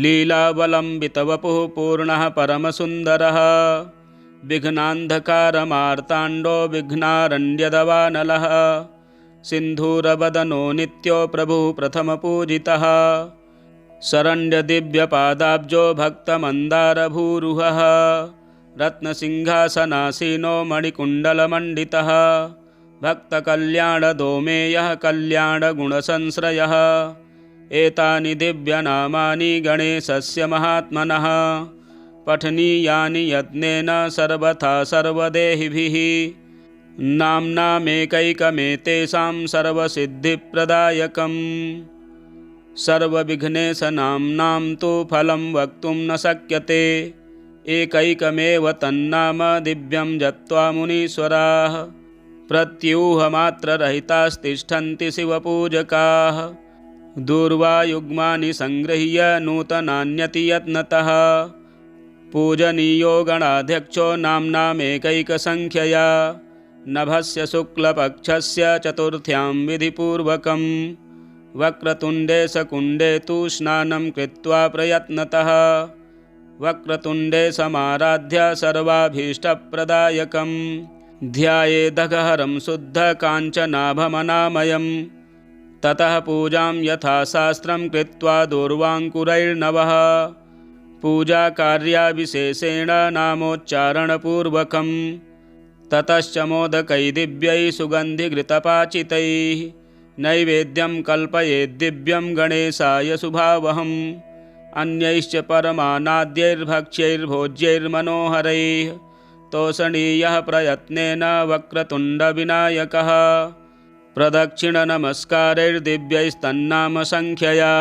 लीलावलम्बितवपुः पूर्णः परमसुन्दरः विघ्नान्धकारमार्ताण्डो विघ्नारण्यदवानलः सिन्धूरवदनो नित्यो प्रभुः प्रथमपूजितः शरण्यदिव्यपादाब्जो भक्तमन्दारभूरुहः रत्नसिंहासनासीनो मणिकुण्डलमण्डितः भक्तकल्याणदोमेयः कल्याणगुणसंश्रयः एतानि दिव्यनामानि गणेशस्य महात्मनः पठनीयानि यत्नेन सर्वथा सर्वदेहिभिः नाम्नामेकैकमेतेषां सर्वसिद्धिप्रदायकम् सर्वविघ्नेशनाम्नां तु फलं वक्तुं न शक्यते एकैकमेव तन्नाम दिव्यं जत्वा मुनीश्वराः प्रत्यूहमात्ररहितास्तिष्ठन्ति शिवपूजकाः दूर्वायुग्मानि सङ्गृह्य नूतनान्यतियत्नतः पूजनीयो गणाध्यक्षो नाम्नामेकैकसङ्ख्यया नभस्य शुक्लपक्षस्य चतुर्थ्यां विधिपूर्वकं वक्रतुण्डे सकुण्डे तु स्नानं कृत्वा प्रयत्नतः वक्रतुण्डे समाराध्य सर्वाभीष्टप्रदायकं ध्यायेदघहरं शुद्धकाञ्चनाभमनामयम् ततः पूजां यथाशास्त्रं कृत्वा दूर्वाङ्कुरैर्नवः पूजाकार्याविशेषेण नामोच्चारणपूर्वकं ततश्च मोदकैः दिव्यैः सुगन्धिघृतपाचितैः नैवेद्यं कल्पयेद्दिव्यं गणेशाय शुभावहम् अन्यैश्च परमानाद्यैर्भक्ष्यैर्भोज्यैर्मनोहरैः तोषणीयः प्रयत्नेन वक्रतुण्डविनायकः प्रदक्षिणनमस्कारैर्दिव्यैस्तन्नामसङ्ख्यया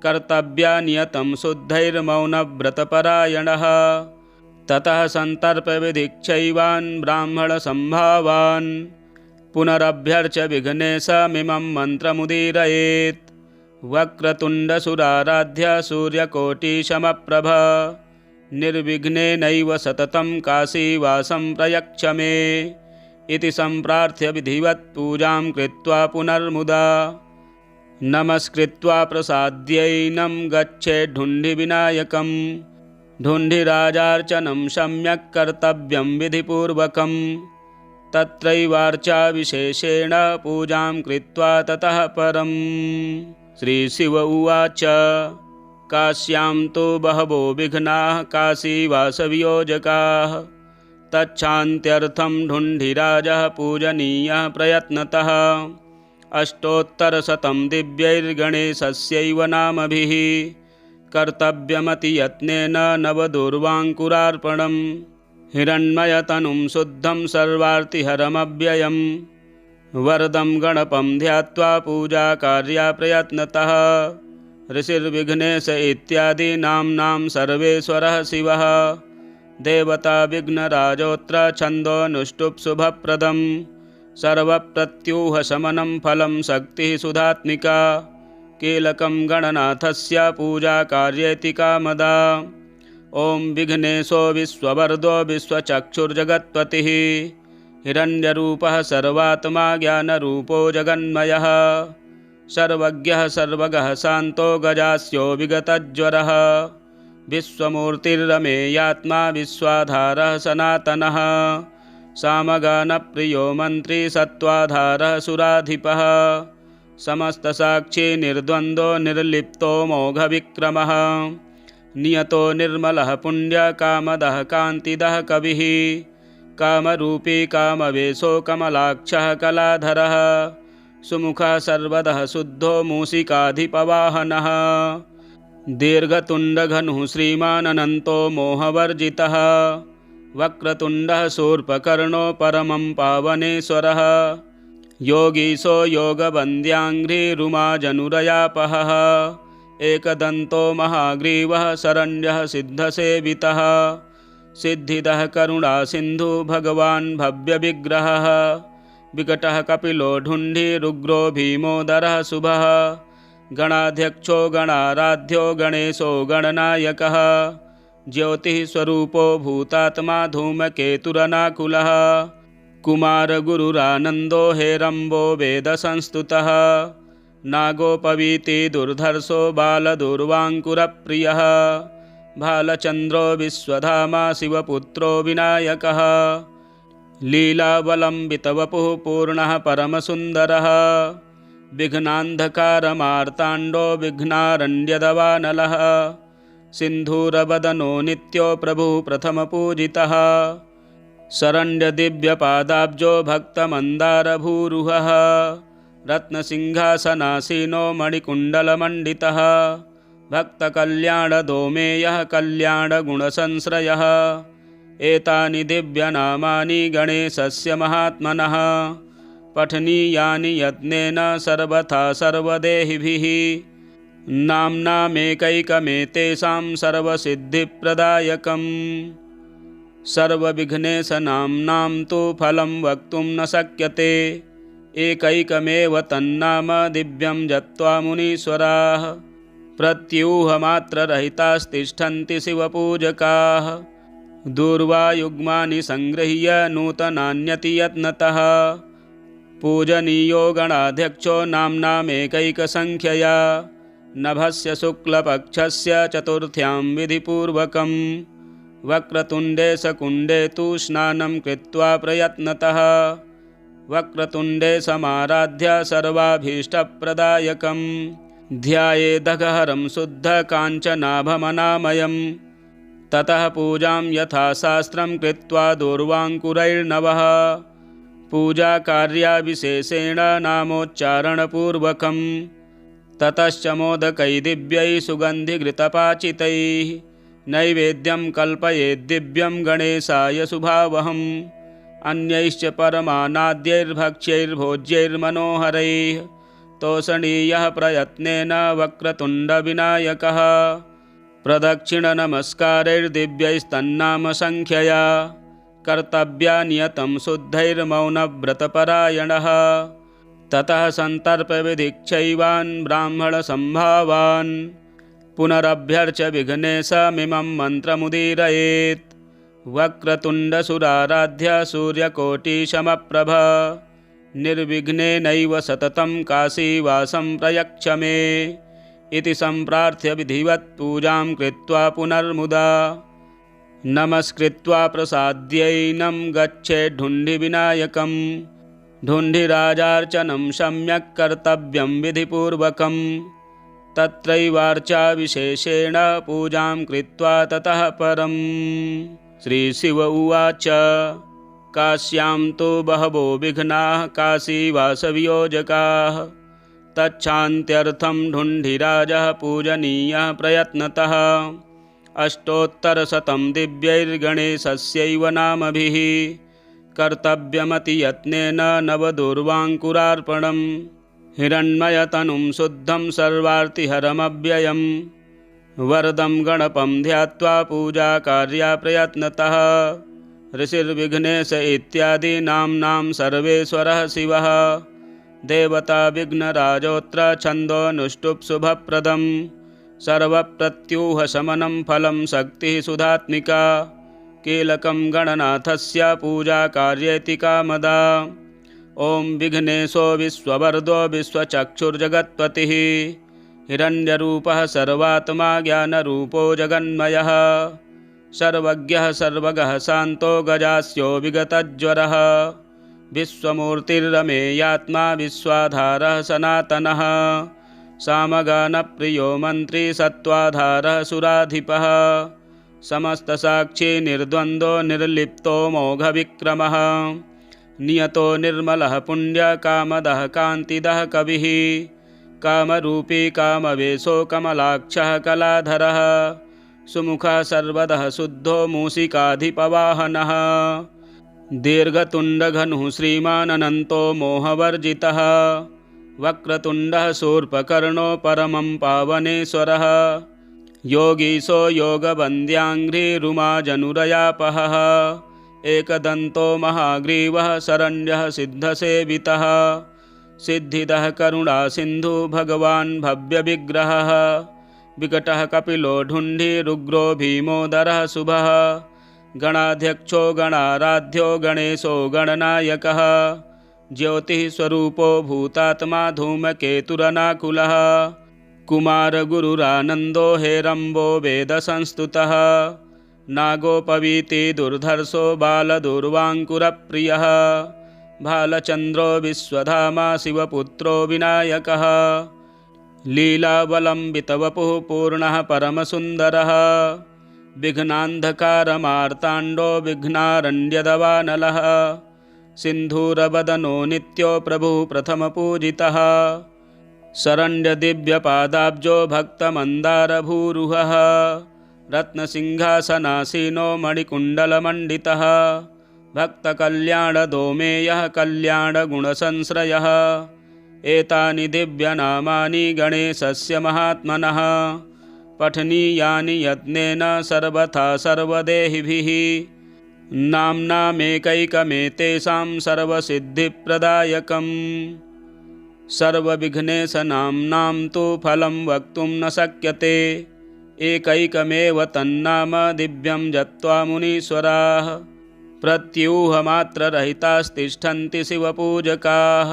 कर्तव्या नियतं शुद्धैर्मौनव्रतपरायणः ततः सन्तर्प्यविधिक्षैवान् ब्राह्मणसम्भावान् पुनरभ्यर्च्य विघ्नेशमिमं मन्त्रमुदीरयेत् वक्रतुण्डसुराराध्य सूर्यकोटिसमप्रभ निर्विघ्नेनैव सततं काशीवासं प्रयच्छ मे इति सम्प्रार्थ्य विधिवत् पूजां कृत्वा पुनर्मुदा नमस्कृत्वा प्रसाद्यैनं गच्छेद्धुण्डिविनायकं ढुण्ढिराजार्चनं सम्यक् कर्तव्यं विधिपूर्वकं तत्रैवार्चाविशेषेण पूजां कृत्वा ततः परम् श्रीशिव उवाच काश्यां तु बहवो विघ्नाः काशीवासवियोजकाः तच्छान्त्यर्थं ढुण्ढिराजः पूजनीयः प्रयत्नतः अष्टोत्तरशतं दिव्यैर्गणेशस्यैव नामभिः कर्तव्यमतियत्नेन नवदूर्वाङ्कुरार्पणं हिरण्मयतनुं शुद्धं सर्वार्तिहरमव्ययं वरदं गणपं ध्यात्वा पूजाकार्या प्रयत्नतः ऋषिर्विघ्नेश इत्यादि नाम्नां सर्वेश्वरः शिवः देवता विघ्नराजोऽत्र छन्दोऽनुष्टुप् शुभप्रदं सर्वप्रत्यूहशमनं फलं शक्तिः सुधात्मिका कीलकं गणनाथस्य पूजाकार्येति कामदा ॐ विघ्नेशो विश्ववरदो विश्वचक्षुर्जगत्पतिः हिरण्यरूपः सर्वात्मा ज्ञानरूपो जगन्मयः सर्वज्ञः सर्वगः शान्तो गजास्यो विगतज्वरः विश्वमूर्तिरमेयात्मा विश्वाधारः सनातनः सामगानप्रियो मन्त्री सत्त्वाधारः सुराधिपः समस्तसाक्षी निर्द्वन्द्वो निर्लिप्तो मोघविक्रमः नियतो निर्मलः पुण्यकामदः कान्तिदः कविः कामरूपी कामवेशो कमलाक्षः कलाधरः सुमुखः सर्वदः शुद्धो मूषिकाधिपवाहनः दीर्घतुण्डघनुः श्रीमानन्तो मोहवर्जितः वक्रतुण्डः शूर्पकर्णो परमं पावनेश्वरः योगीशो योगवन्द्याङ्घ्रिरुमाजनुरयापहः एकदन्तो महाग्रीवः शरण्यः सिद्धसेवितः सिद्धिदः करुणासिन्धु भगवान् भव्यविग्रहः विकटः कपिलो ढुण्ढिरुग्रो भीमोदरः शुभः गणाध्यक्षो गणाराध्यो गणेशो गणनायकः ज्योतिः स्वरूपो भूतात्मा धूमकेतुरनाकुलः कुमारगुरुरानन्दो हेरम्बो वेदसंस्तुतः नागोपवीति दुर्धर्षो बालदुर्वाङ्कुरप्रियः भालचन्द्रो विश्वधामा शिवपुत्रो विनायकः लीलावलम्बितवपुः पूर्णः परमसुन्दरः विघ्नान्धकारमार्ताण्डो विघ्नारण्यदवानलः सिन्धूरवदनो नित्यो प्रभुः प्रथमपूजितः शरण्यदिव्यपादाब्जो भक्तमन्दारभूरुहः रत्नसिंहासनासीनो मणिकुण्डलमण्डितः भक्तकल्याणदोमेयः कल्याणगुणसंश्रयः एतानि दिव्यनामानि गणेशस्य महात्मनः पठनीयानि यत्नेन सर्वथा सर्वदेहिभिः नाम्नामेकैकमेतेषां सर्वसिद्धिप्रदायकम् सर्वविघ्नेशनाम्नां तु फलं वक्तुं न शक्यते एकैकमेव तन्नाम दिव्यं जप्त्वा मुनीश्वराः प्रत्यूहमात्ररहितास्तिष्ठन्ति शिवपूजकाः दूर्वायुग्मानि सङ्गृह्य नूतनान्यति यत्नतः पूजनीयो गणाध्यक्षो नाम्नामेकैकसङ्ख्यया नभस्य शुक्लपक्षस्य चतुर्थ्यां विधिपूर्वकं वक्रतुण्डे सकुण्डे तु स्नानं कृत्वा प्रयत्नतः वक्रतुण्डे समाराध्य सर्वाभीष्टप्रदायकं ध्यायेदघहरं शुद्धकाञ्चनाभमनामयम् ततः पूजां यथाशास्त्रं कृत्वा दूर्वाङ्कुरैर्नवः पूजाकार्याविशेषेण नामोच्चारणपूर्वकं ततश्च मोदकैः दिव्यैः सुगन्धिघृतपाचितैः नैवेद्यं कल्पयेद्दिव्यं गणेशाय शुभावहम् अन्यैश्च परमानाद्यैर्भक्ष्यैर्भोज्यैर्मनोहरैः तोषणीयः प्रयत्नेन वक्रतुण्डविनायकः प्रदक्षिणनमस्कारैर्दिव्यैस्तन्नामसङ्ख्यया कर्तव्या नियतं शुद्धैर्मौनव्रतपरायणः ततः सन्तर्प्यविधिक्षैवान् ब्राह्मणसम्भावान् पुनरभ्यर्च्य विघ्नेशमिमं मन्त्रमुदीरयेत् वक्रतुण्डसुराराध्य सूर्यकोटिसमप्रभ निर्विघ्नेनैव सततं काशीवासं प्रयच्छ मे इति सम्प्रार्थ्य विधिवत् पूजां कृत्वा पुनर्मुदा नमस्कृत्वा प्रसाद्यैनं गच्छेद्धुण्डिविनायकं ढुण्ढिराजार्चनं सम्यक् कर्तव्यं विधिपूर्वकं तत्रैवार्चाविशेषेण पूजां कृत्वा ततः परं श्रीशिव उवाच काश्यां तु बहवो विघ्नाः काशीवासवियोजकाः तच्छान्त्यर्थं ढुण्ढिराजः पूजनीयः प्रयत्नतः अष्टोत्तरशतं दिव्यैर्गणेशस्यैव नामभिः कर्तव्यमतियत्नेन नवदूर्वाङ्कुरार्पणं हिरण्मयतनुं शुद्धं सर्वार्तिहरमव्ययं वरदं गणपं ध्यात्वा पूजाकार्या प्रयत्नतः ऋषिर्विघ्नेश इत्यादि नाम्नां सर्वेश्वरः शिवः देवता विघ्नराजोऽत्र छन्दोऽनुष्टुप् शुभप्रदं सर्वप्रत्यूहशमनं फलं शक्तिः सुधात्मिका कीलकं गणनाथस्य पूजाकार्येति कामदा ॐ विघ्नेशो विश्ववरदो विश्वचक्षुर्जगत्पतिः हिरण्यरूपः सर्वात्मा ज्ञानरूपो जगन्मयः सर्वज्ञः सर्वगः शान्तो गजास्यो विगतज्वरः विश्वमूर्तिरमेयात्मा विश्वाधारः सनातनः सामगानप्रियो मन्त्री सत्त्वाधारः सुराधिपः समस्तसाक्षी निर्द्वन्द्वो निर्लिप्तो मोघविक्रमः नियतो निर्मलः पुण्यकामदः कान्तिदः कविः कामरूपी कामवेशो कमलाक्षः कलाधरः सुमुखः सर्वदः शुद्धो मूषिकाधिपवाहनः दीर्घतुण्डघनुः श्रीमानन्तो मोहवर्जितः वक्रतुण्डः शूर्पकर्णो परमं पावनेश्वरः योगीशो योगवन्द्याङ्घ्रिरुमाजनुरयापहः एकदन्तो महाग्रीवः शरण्यः सिद्धसेवितः सिद्धिदः करुणासिन्धु भगवान् भव्यविग्रहः विकटः कपिलो ढुण्ढिरुग्रो भीमोदरः शुभः गणाध्यक्षो गणाराध्यो गणेशो गणनायकः ज्योतिः स्वरूपो भूतात्मा धूमकेतुरनाकुलः कुमारगुरुरानन्दो हेरम्बो वेदसंस्तुतः नागोपवीति दुर्धर्षो बालदूर्वाङ्कुरप्रियः भालचन्द्रो विश्वधामा शिवपुत्रो विनायकः लीलावलम्बितवपुः पूर्णः परमसुन्दरः विघ्नान्धकारमार्ताण्डो विघ्नारण्यदवानलः सिन्धूरवदनो नित्यो प्रभुः प्रथमपूजितः शरण्यदिव्यपादाब्जो भक्तमन्दारभूरुहः रत्नसिंहासनासीनो मणिकुण्डलमण्डितः भक्तकल्याणदोमेयः कल्याणगुणसंश्रयः एतानि दिव्यनामानि गणेशस्य महात्मनः पठनीयानि यत्नेन सर्वथा सर्वदेहिभिः नाम्नामेकैकमेतेषां सर्वसिद्धिप्रदायकं सर्वविघ्नेशनाम्नां तु फलं वक्तुं न शक्यते एकैकमेव तन्नाम दिव्यं जत्वा मुनीश्वराः प्रत्यूहमात्ररहितास्तिष्ठन्ति शिवपूजकाः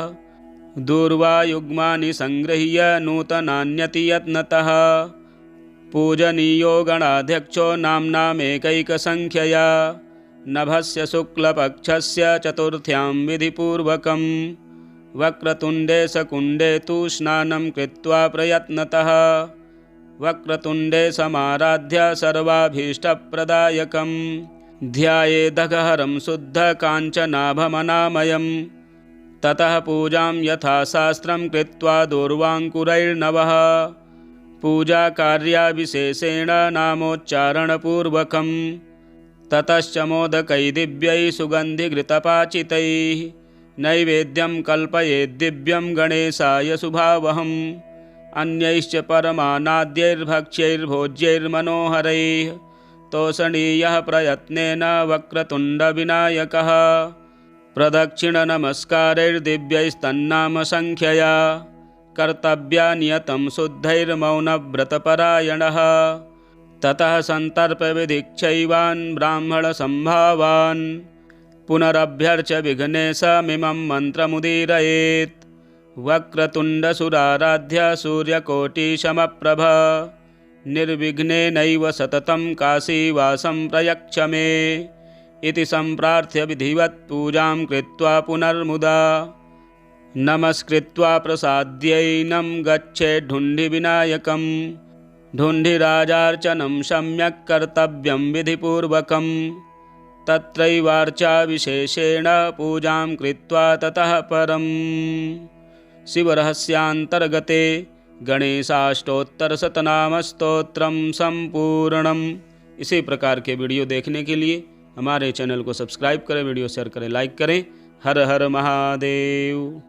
दूर्वायुग्मानि संगृह्य नूतनान्यति यत्नतः पूजनीयो गणाध्यक्षो नाम्नामेकैकसङ्ख्यया नभस्य शुक्लपक्षस्य चतुर्थ्यां विधिपूर्वकं वक्रतुण्डे सकुण्डे तु स्नानं कृत्वा प्रयत्नतः वक्रतुण्डे समाराध्य सर्वाभीष्टप्रदायकं ध्यायेदघहरं शुद्धकाञ्चनाभमनामयं ततः पूजां यथाशास्त्रं कृत्वा दूर्वाङ्कुरैर्नवः पूजाकार्याविशेषेण नामोच्चारणपूर्वकं ततश्च मोदकै दिव्यै सुगन्धिघृतपाचितैः नैवेद्यं कल्पयेद्दिव्यं गणेशाय शुभावहम् अन्यैश्च परमानाद्यैर्भक्ष्यैर्भोज्यैर्मनोहरैः तोषणीयः प्रयत्नेन वक्रतुण्डविनायकः प्रदक्षिणनमस्कारैर्दिव्यैस्तन्नामसङ्ख्यया कर्तव्या नियतं शुद्धैर्मौनव्रतपरायणः ततः सन्तर्प्यविधिक्षैवान् ब्राह्मणसम्भावान् पुनरभ्यर्च्य विघ्नेशमिमं मन्त्रमुदीरयेत् वक्रतुण्डसुराराध्य सूर्यकोटिसमप्रभ निर्विघ्नेनैव सततं काशीवासं प्रयच्छ मे इति सम्प्रार्थ्य विधिवत् पूजां कृत्वा पुनर्मुदा नमस्कृत्वा प्रसाद्यैनं गच्छेद्धुण्डिविनायकं ढुण्ढिराजार्चनं सम्यक् कर्तव्यं विधिपूर्वकं तत्रैवार्चाविशेषेण पूजां कृत्वा ततः परं शिवरहस्यान्तर्गते गणेशाष्टोत्तरशतनामस्तोत्रं संपूर्णम्। इसी प्रकार के वीडियो देखने के लिए हमारे चैनल को सब्सक्राइब करें, वीडियो शेयर करें, लाइक करें। हर हर महादेव।